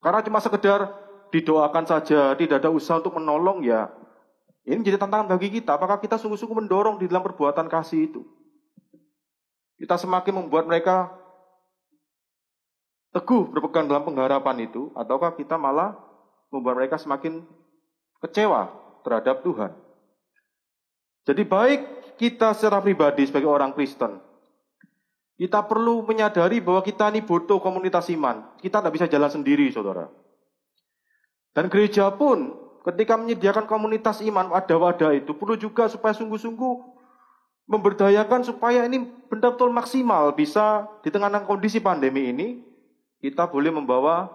Karena cuma sekedar didoakan saja, tidak ada usaha untuk menolong ya. Ini menjadi tantangan bagi kita. Apakah kita sungguh-sungguh mendorong di dalam perbuatan kasih itu? Kita semakin membuat mereka teguh berpegang dalam pengharapan itu, ataukah kita malah membuat mereka semakin kecewa terhadap Tuhan? Jadi baik kita secara pribadi sebagai orang Kristen, kita perlu menyadari bahwa kita ini butuh komunitas iman. Kita tidak bisa jalan sendiri, saudara. Dan gereja pun ketika menyediakan komunitas iman, wadah-wadah itu perlu juga supaya sungguh-sungguh memberdayakan supaya ini benar-benar maksimal bisa di tengah kondisi pandemi ini, kita boleh membawa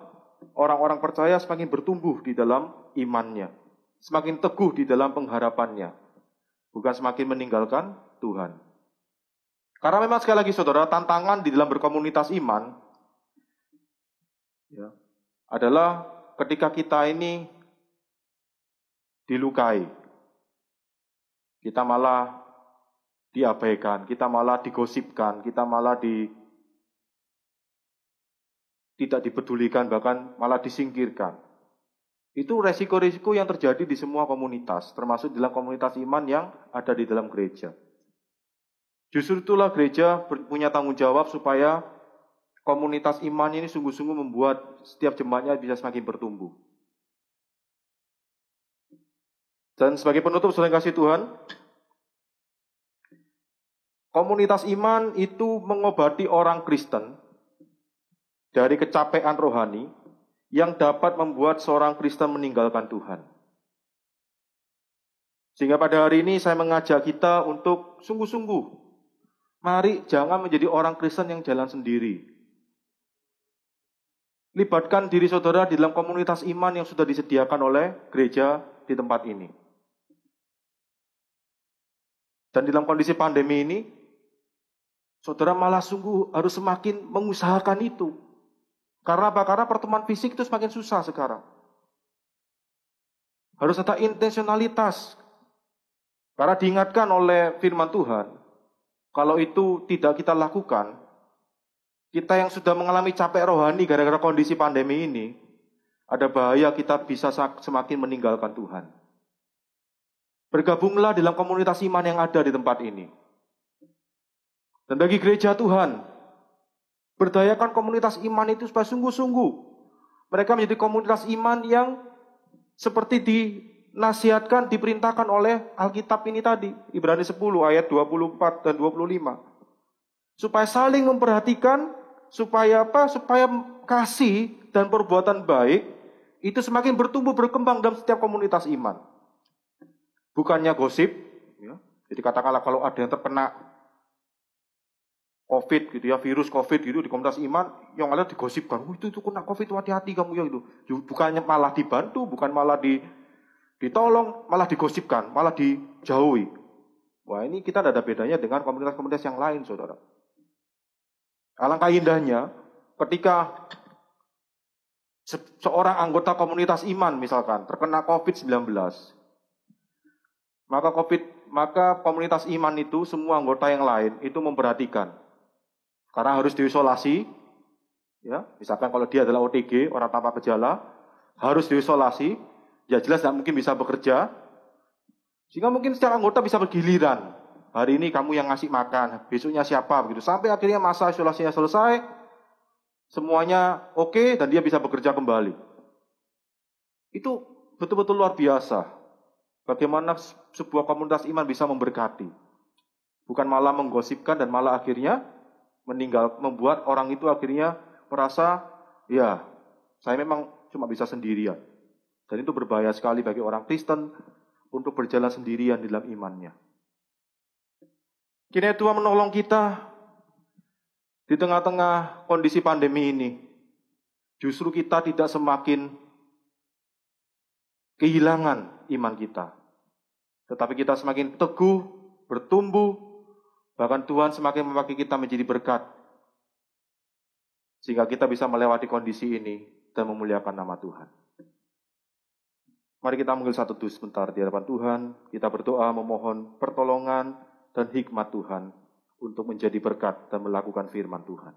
orang-orang percaya semakin bertumbuh di dalam imannya, semakin teguh di dalam pengharapannya, bukan semakin meninggalkan Tuhan. Karena memang sekali lagi saudara, tantangan di dalam berkomunitas iman adalah ketika kita ini dilukai, kita malah diabaikan, kita malah digosipkan, kita malah tidak dipedulikan, bahkan malah disingkirkan. Itu resiko-resiko yang terjadi di semua komunitas, termasuk dalam komunitas iman yang ada di dalam gereja. Justru itulah gereja punya tanggung jawab supaya komunitas iman ini sungguh-sungguh membuat setiap jemaatnya bisa semakin bertumbuh. Dan sebagai penutup, saudara yang kasih Tuhan, komunitas iman itu mengobati orang Kristen dari kecapean rohani yang dapat membuat seorang Kristen meninggalkan Tuhan. Sehingga pada hari ini saya mengajak kita untuk sungguh-sungguh, mari jangan menjadi orang Kristen yang jalan sendiri. Libatkan diri saudara di dalam komunitas iman yang sudah disediakan oleh gereja di tempat ini. Dan di dalam kondisi pandemi ini, saudara malah sungguh harus semakin mengusahakan itu. Karena apa? Karena pertemuan fisik itu semakin susah sekarang. Harus ada intensionalitas. Karena diingatkan oleh firman Tuhan, kalau itu tidak kita lakukan, kita yang sudah mengalami capek rohani gara-gara kondisi pandemi ini, ada bahaya kita bisa semakin meninggalkan Tuhan. Bergabunglah dalam komunitas iman yang ada di tempat ini. Dan bagi gereja Tuhan, berdayakan komunitas iman itu supaya sungguh-sungguh mereka menjadi komunitas iman yang seperti dinasihatkan, diperintahkan oleh Alkitab ini tadi. Ibrani 10 ayat 24 dan 25. Supaya saling memperhatikan, supaya apa? Supaya kasih dan perbuatan baik itu semakin bertumbuh berkembang dalam setiap komunitas iman. Bukannya gosip, ya. Jadi katakanlah kalau ada yang terkena COVID gitu ya, virus COVID gitu di komunitas iman, yang ada digosipkan, itu kena COVID, hati-hati kamu ya itu. Bukannya malah dibantu, bukan malah ditolong, malah digosipkan, malah dijauhi. Wah, ini kita tidak ada bedanya dengan komunitas-komunitas yang lain, saudara. Alangkah indahnya ketika seorang anggota komunitas iman misalkan terkena COVID-19, maka komunitas iman itu semua anggota yang lain itu memperhatikan. Karena harus diisolasi, ya. Misalkan kalau dia adalah OTG, orang tanpa gejala, harus diisolasi, ya jelas tidak mungkin bisa bekerja. Sehingga mungkin setiap anggota bisa bergiliran. Hari ini kamu yang ngasih makan, besoknya siapa begitu. Sampai akhirnya masa isolasinya selesai, semuanya oke dan dia bisa bekerja kembali. Itu betul-betul luar biasa. Bagaimana sebuah komunitas iman bisa memberkati. Bukan malah menggosipkan dan malah akhirnya membuat orang itu akhirnya merasa, ya, saya memang cuma bisa sendirian. Dan itu berbahaya sekali bagi orang Kristen untuk berjalan sendirian di dalam imannya. Kiranya Tuhan menolong kita di tengah-tengah kondisi pandemi ini. Justru kita tidak semakin kehilangan iman kita. Tetapi kita semakin teguh, bertumbuh, bahkan Tuhan semakin memakai kita menjadi berkat. Sehingga kita bisa melewati kondisi ini dan memuliakan nama Tuhan. Mari kita mengambil satu teduh sebentar di hadapan Tuhan. Kita berdoa memohon pertolongan dan hikmat Tuhan untuk menjadi berkat dan melakukan firman Tuhan.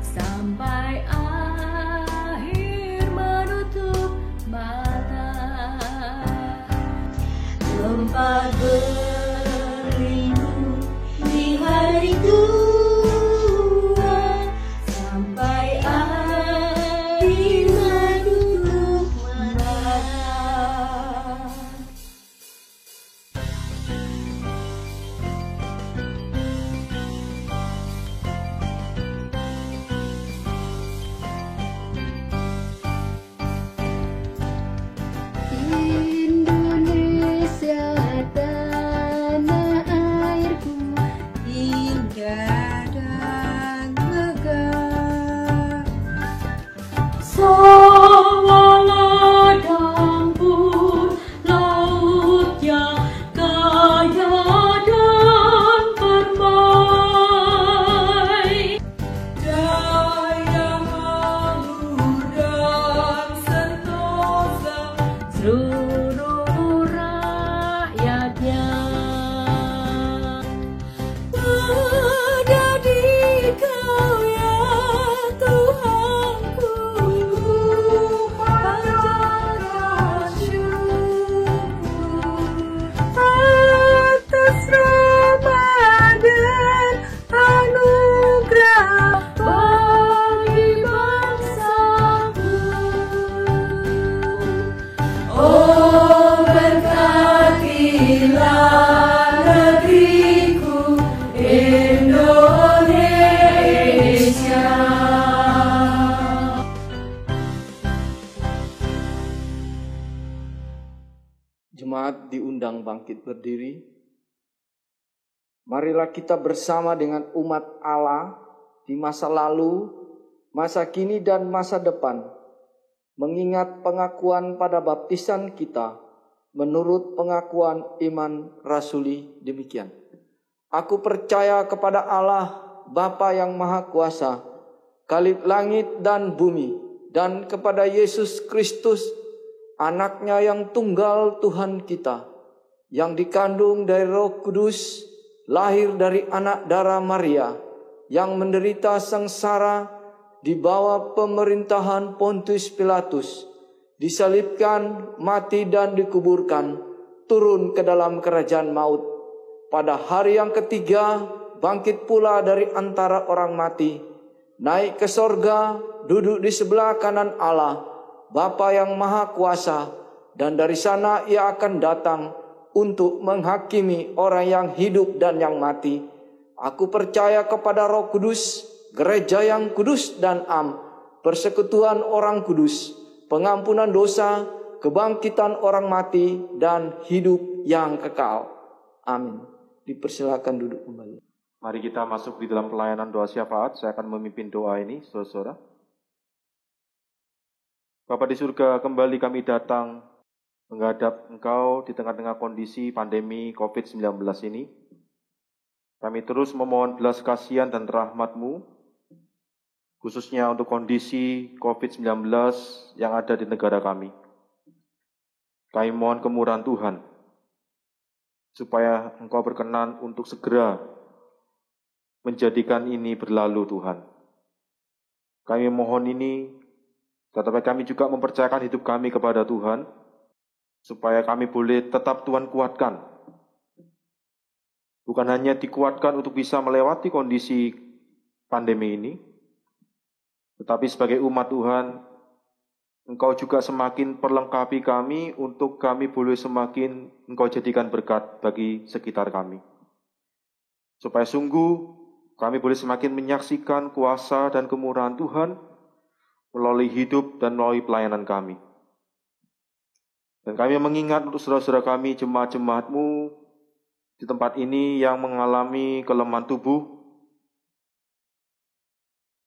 Sampai akhir menutup mata. diundang bangkit berdiri. Marilah kita bersama dengan umat Allah di masa lalu, masa kini dan masa depan, mengingat pengakuan pada baptisan kita menurut pengakuan iman rasuli demikian. Aku percaya kepada Allah Bapa yang Maha Kuasa, Khalib langit dan bumi, dan kepada Yesus Kristus, Anaknya yang tunggal Tuhan kita, yang dikandung dari Roh Kudus, lahir dari anak darah Maria, yang menderita sengsara di bawah pemerintahan Pontius Pilatus, disalibkan, mati dan dikuburkan, turun ke dalam kerajaan maut. Pada hari yang ketiga, bangkit pula dari antara orang mati, naik ke sorga, duduk di sebelah kanan Allah, Bapa yang Maha Kuasa, dan dari sana ia akan datang untuk menghakimi orang yang hidup dan yang mati. Aku percaya kepada Roh Kudus, gereja yang kudus dan am, persekutuan orang kudus, pengampunan dosa, kebangkitan orang mati, dan hidup yang kekal. Amin. Dipersilakan duduk kembali. Mari kita masuk di dalam pelayanan doa syafaat. Saya akan memimpin doa ini, saudara. Bapa di surga, kembali kami datang menghadap Engkau di tengah-tengah kondisi pandemi COVID-19 ini. Kami terus memohon belas kasihan dan rahmat-Mu, khususnya untuk kondisi COVID-19 yang ada di negara kami. Kami mohon kemurahan Tuhan, supaya Engkau berkenan untuk segera menjadikan ini berlalu, Tuhan. Kami mohon ini, tetapi kami juga mempercayakan hidup kami kepada Tuhan, supaya kami boleh tetap Tuhan kuatkan. Bukan hanya dikuatkan untuk bisa melewati kondisi pandemi ini, tetapi sebagai umat Tuhan, Engkau juga semakin perlengkapi kami untuk kami boleh semakin Engkau jadikan berkat bagi sekitar kami. Supaya sungguh kami boleh semakin menyaksikan kuasa dan kemurahan Tuhan melalui hidup dan melalui pelayanan kami. Dan kami mengingat untuk saudara-saudara kami, jemaat-jemaat-Mu di tempat ini yang mengalami kelemahan tubuh.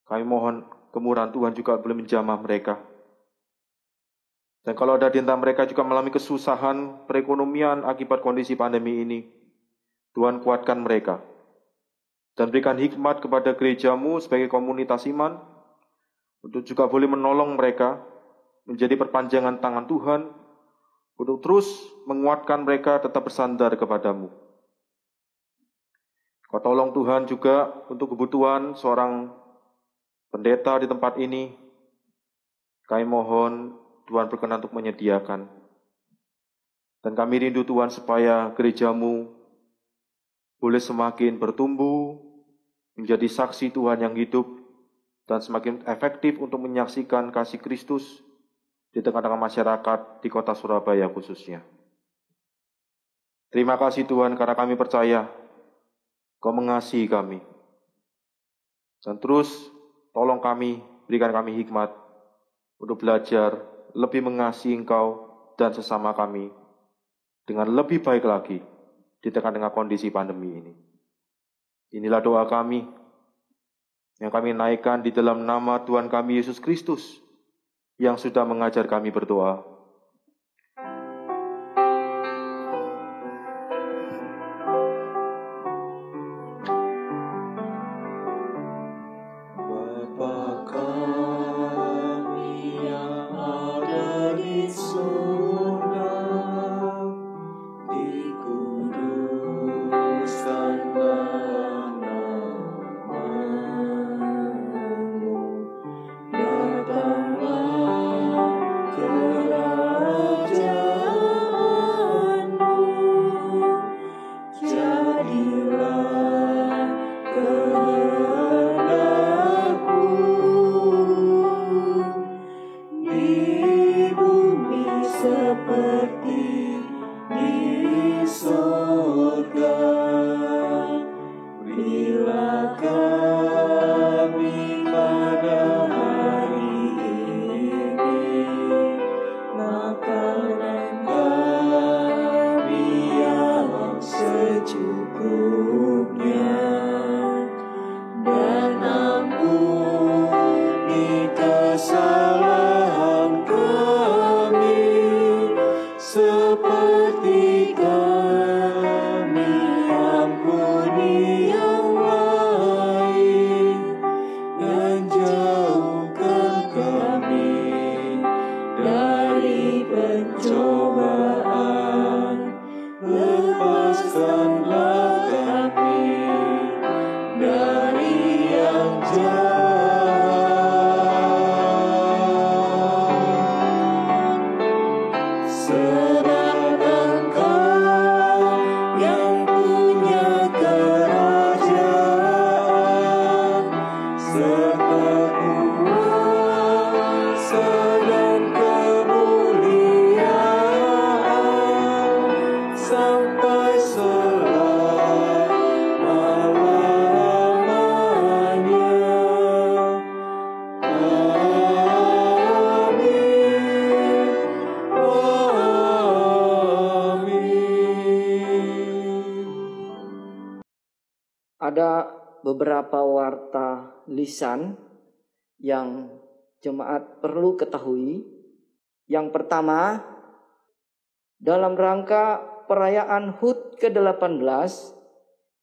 Kami mohon kemurahan Tuhan juga boleh menjamah mereka. Dan kalau ada di antara mereka juga mengalami kesusahan perekonomian akibat kondisi pandemi ini, Tuhan kuatkan mereka. Dan berikan hikmat kepada gereja-Mu sebagai komunitas iman, untuk juga boleh menolong mereka menjadi perpanjangan tangan Tuhan, untuk terus menguatkan mereka tetap bersandar kepada-Mu. Kau tolong Tuhan juga untuk kebutuhan seorang pendeta di tempat ini. Kami mohon Tuhan berkenan untuk menyediakan. Dan kami rindu Tuhan supaya gereja-Mu boleh semakin bertumbuh, menjadi saksi Tuhan yang hidup, dan semakin efektif untuk menyaksikan kasih Kristus di tengah-tengah masyarakat di kota Surabaya khususnya. Terima kasih Tuhan karena kami percaya Kau mengasihi kami. Dan terus tolong kami, berikan kami hikmat untuk belajar lebih mengasihi Engkau dan sesama kami dengan lebih baik lagi di tengah-tengah kondisi pandemi ini. Inilah doa kami yang kami naikkan di dalam nama Tuhan kami Yesus Kristus yang sudah mengajar kami berdoa. Bapa kami yang ada di surga, dikuduskanlah nama-Mu, datanglah kerajaanmu, jadilah kehendak-Mu di bumi seperti di surga. Berilah kami pada hari ini makanan kami Sebab Engkau yang punya kerajaan serta kuasa dan kemuliaan sampai selama-lamanya. Ada beberapa warta lisan yang jemaat perlu ketahui. Yang pertama, dalam rangka perayaan HUT ke-18,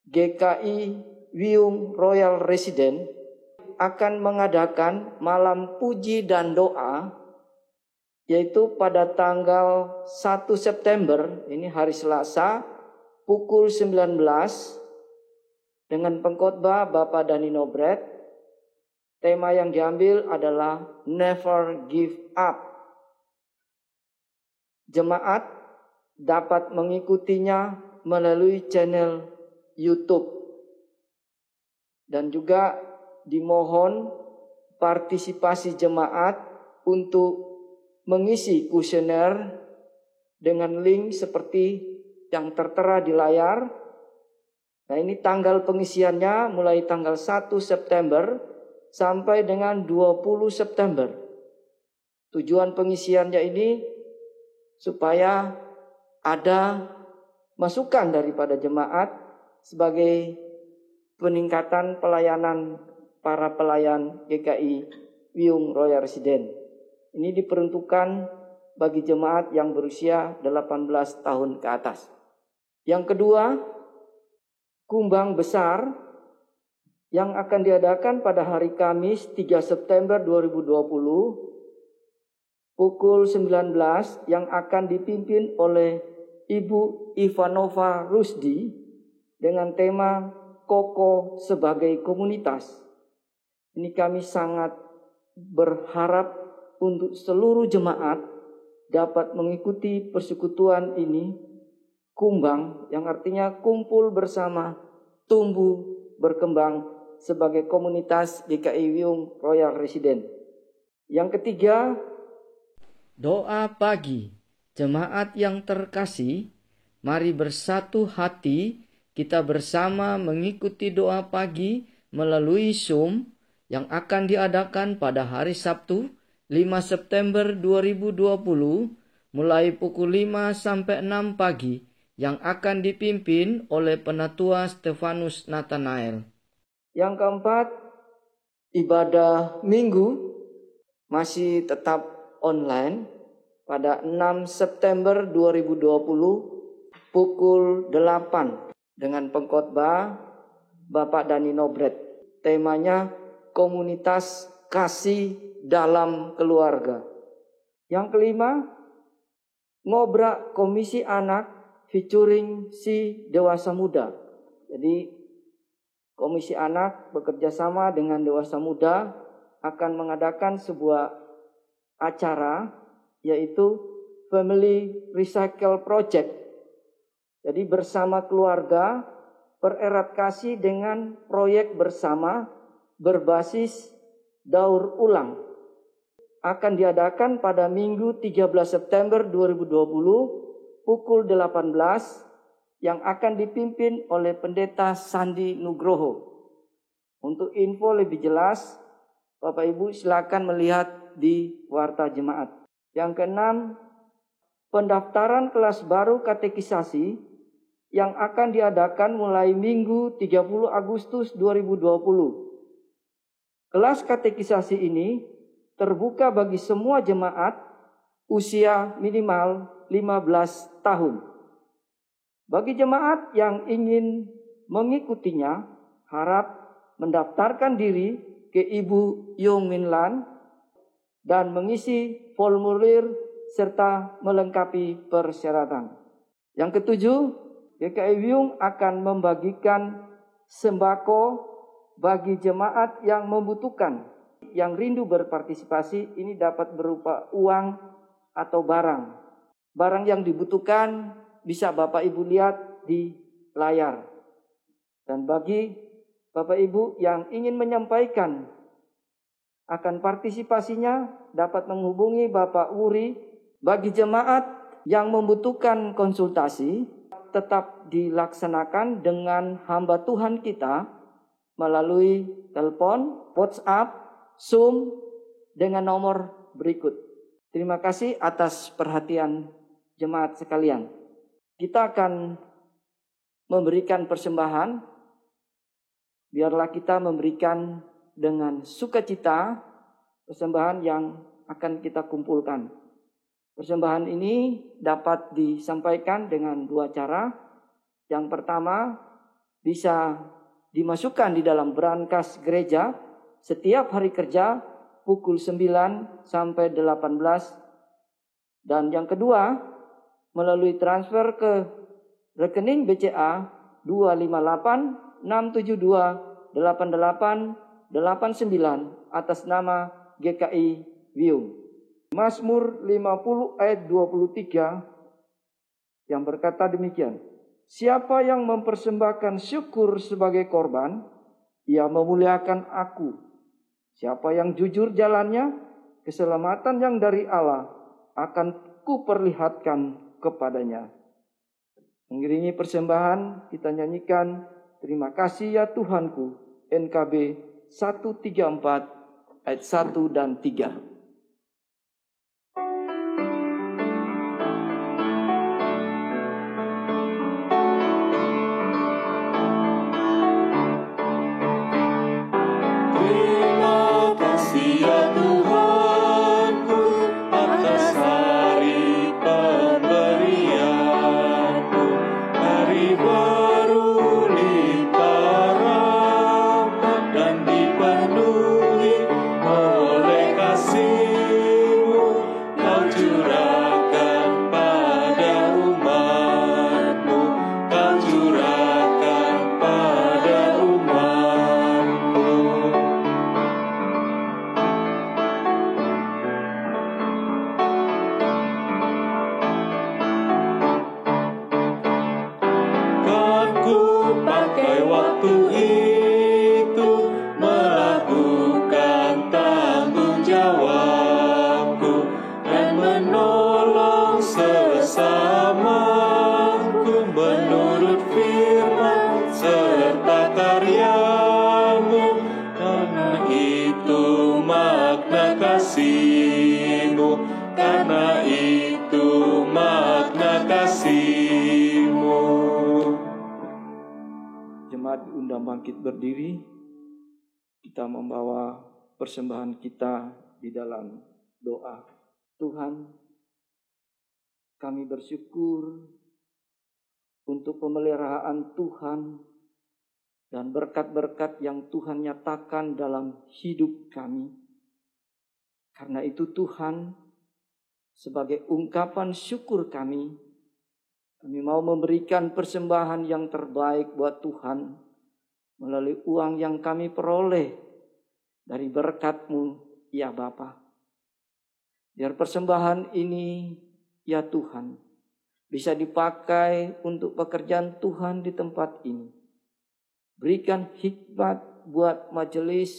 GKI Wiyung Royal Resident akan mengadakan malam puji dan doa, yaitu pada tanggal 1 September, ini hari Selasa, pukul 19, dengan pengkhotbah Bapak Danino Brett. Tema yang diambil adalah Never Give Up. Jemaat dapat mengikutinya melalui channel YouTube. Dan juga dimohon partisipasi jemaat untuk mengisi kuesioner dengan link seperti yang tertera di layar. Nah, ini tanggal pengisiannya mulai tanggal 1 September sampai dengan 20 September. Tujuan pengisiannya ini supaya ada masukan daripada jemaat sebagai peningkatan pelayanan para pelayan GKI Wiyung Royal Resident. Ini diperuntukkan bagi jemaat yang berusia 18 tahun ke atas. Yang kedua, kumbang besar yang akan diadakan pada hari Kamis 3 September 2020 pukul 19 yang akan dipimpin oleh Ibu Ivanova Rusdi dengan tema Kokoh sebagai Komunitas. Ini kami sangat berharap untuk seluruh jemaat dapat mengikuti persekutuan ini, kumbang, yang artinya kumpul bersama, tumbuh, berkembang sebagai komunitas GKI Wiyung Royal Resident. Yang ketiga, doa pagi. Jemaat yang terkasih, mari bersatu hati kita bersama mengikuti doa pagi melalui Zoom yang akan diadakan pada hari Sabtu 5 September 2020 mulai pukul 5 sampai 6 pagi yang akan dipimpin oleh Penatua Stefanus Nathanael. Yang keempat, ibadah minggu masih tetap online pada 6 September 2020 pukul 8 dengan pengkhotbah Bapak Danino Brett. Temanya komunitas kasih dalam keluarga. Yang kelima, ngobrak komisi anak featuring si dewasa muda. Jadi komisi anak bekerja sama dengan dewasa muda akan mengadakan sebuah acara yaitu Family Recycle Project. Jadi bersama keluarga pererat kasih dengan proyek bersama berbasis daur ulang. Akan diadakan pada Minggu 13 September 2020 pukul 18 yang akan dipimpin oleh Pendeta Sandi Nugroho. Untuk info lebih jelas, Bapak Ibu silakan melihat di warta jemaat. Yang keenam, pendaftaran kelas baru katekisasi yang akan diadakan mulai Minggu 30 Agustus 2020. Kelas katekisasi ini terbuka bagi semua jemaat usia minimal 15 tahun. Bagi jemaat yang ingin mengikutinya, harap mendaftarkan diri ke Ibu Yung Min Lan dan mengisi formulir serta melengkapi persyaratan. Yang ketujuh, GKI Wiyung akan membagikan sembako bagi jemaat yang membutuhkan, yang rindu berpartisipasi, ini dapat berupa uang atau barang. Barang yang dibutuhkan bisa Bapak Ibu lihat di layar. Dan bagi Bapak Ibu yang ingin menyampaikan akan partisipasinya, dapat menghubungi Bapak Wuri. Bagi jemaat yang membutuhkan konsultasi, tetap dilaksanakan dengan hamba Tuhan kita melalui telepon, WhatsApp, Zoom dengan nomor berikut. Terima kasih atas perhatian jemaat sekalian. Kita akan memberikan persembahan. Biarlah kita memberikan dengan sukacita persembahan yang akan kita kumpulkan. Persembahan ini dapat disampaikan dengan dua cara. Yang pertama, bisa dimasukkan di dalam brankas gereja setiap hari kerja pukul 9 sampai 18. Dan yang kedua, melalui transfer ke rekening BCA 25867288889 atas nama GKI Wiyung. Mazmur 50 ayat 23 yang berkata demikian. Siapa yang mempersembahkan syukur sebagai korban, ia memuliakan aku. Siapa yang jujur jalannya, keselamatan yang dari Allah akan kuperlihatkan kepadanya. Mengiringi persembahan, kita nyanyikan Terima Kasih Ya Tuhanku, NKB 134 ayat 1 dan 3. Terima kasih ya Tuhanku atas hari pemberian-Mu, hari baru limpah rahmat dan dipenuhi oleh kasih-Mu. Kau curahkan pada umat-Mu, Kau curahkan pada umat-Mu. Kan ku pakai waktu itu melakukan tanggung jawabku dan menolong sesamaku menurut firman serta karya-Mu. Karena itu makna kasih-Mu, karena itu makna kasih-Mu. Jemaat diundang bangkit berdiri. Kita membawa persembahan kita di dalam doa. Tuhan, kami bersyukur untuk pemeliharaan Tuhan dan berkat-berkat yang Tuhan nyatakan dalam hidup kami. Karena itu Tuhan, sebagai ungkapan syukur kami mau memberikan persembahan yang terbaik buat Tuhan melalui uang yang kami peroleh dari berkat-Mu, ya Bapa. Biar persembahan ini, ya Tuhan, bisa dipakai untuk pekerjaan Tuhan di tempat ini. Berikan hikmat buat majelis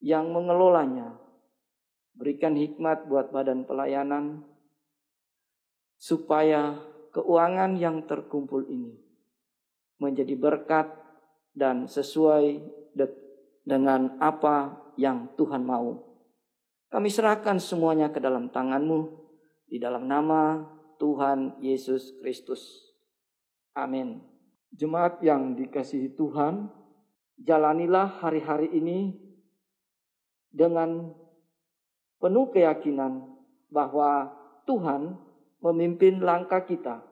yang mengelolanya. Berikan hikmat buat badan pelayanan, supaya keuangan yang terkumpul ini menjadi berkat dan sesuai dengan apa yang Tuhan mau. Kami serahkan semuanya ke dalam tangan-Mu, di dalam nama Tuhan Yesus Kristus. Amin. Jemaat yang dikasihi Tuhan, jalanilah hari-hari ini dengan penuh keyakinan bahwa Tuhan memimpin langkah kita,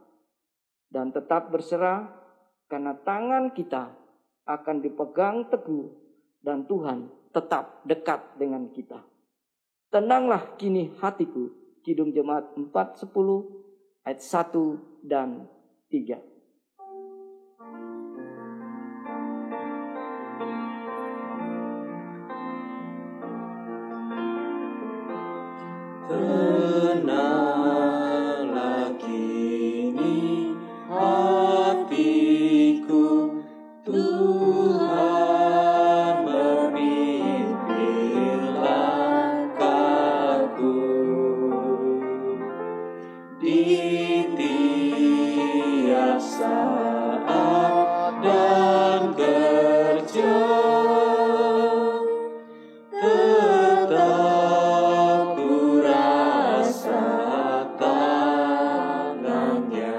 dan tetap berserah karena tangan kita akan dipegang teguh dan Tuhan tetap dekat dengan kita. Tenanglah kini hatiku. Kidung Jemaat 410 ayat 1 dan 3. Kenalah kini hatiku, Tuhan memimpin langkahku. Di tiap saat dan kerja, tetap ku rasa tangannya.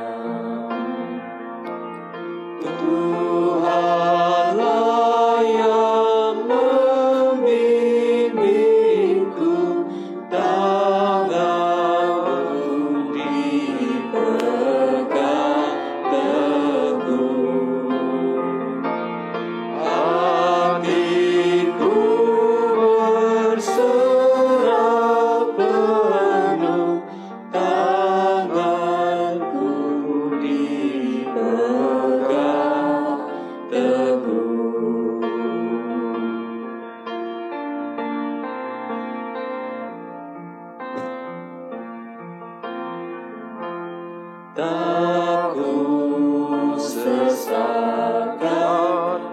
Tuhanlah yang membimbingku, tanganku dipegang teguh. Hatiku berserah penuh, tanganku dipegang teguh. Tak ku sesatkan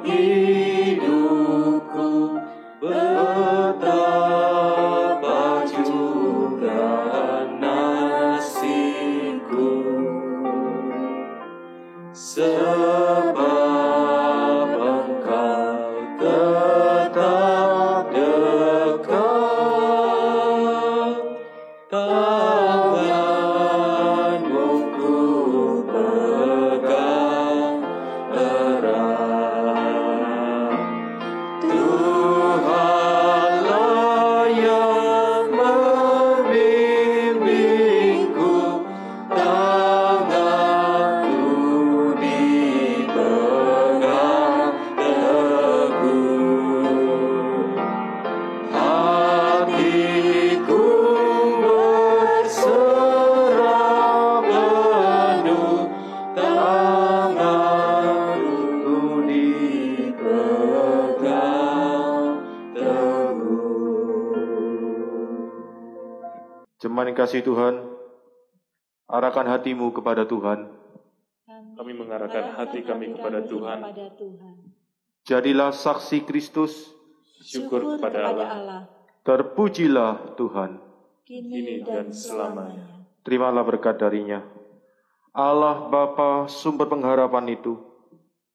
hidupku, betapa juga nasibku. Sebab Engkau tetap dekat, tanganmu ku pegang erat. Tuhanlah yang membimbingku, tanganku dipegang teguh. Hatiku berserah penuh, tanganku dipegang teguh. Jemaat yang kasih Tuhan, arahkan hatimu kepada Tuhan. Kami mengarahkan hati kami kepada Tuhan. Jadilah saksi Kristus. Syukur kepada Allah, Terpujilah Tuhan. kini dan selamanya. Terimalah berkat darinya. Allah Bapa sumber pengharapan itu,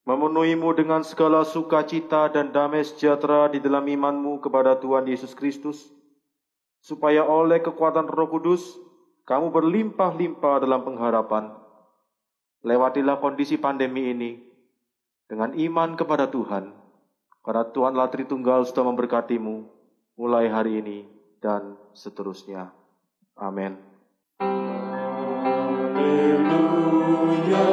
memenuhimu dengan segala sukacita dan damai sejahtera di dalam imanmu kepada Tuhan Yesus Kristus, supaya oleh kekuatan Roh Kudus, kamu berlimpah-limpah dalam pengharapan. Lewatilah kondisi pandemi ini dengan iman kepada Tuhan, karena Tuhanlah Tritunggal sudah memberkatimu mulai hari ini dan seterusnya. Amin. Haleluya.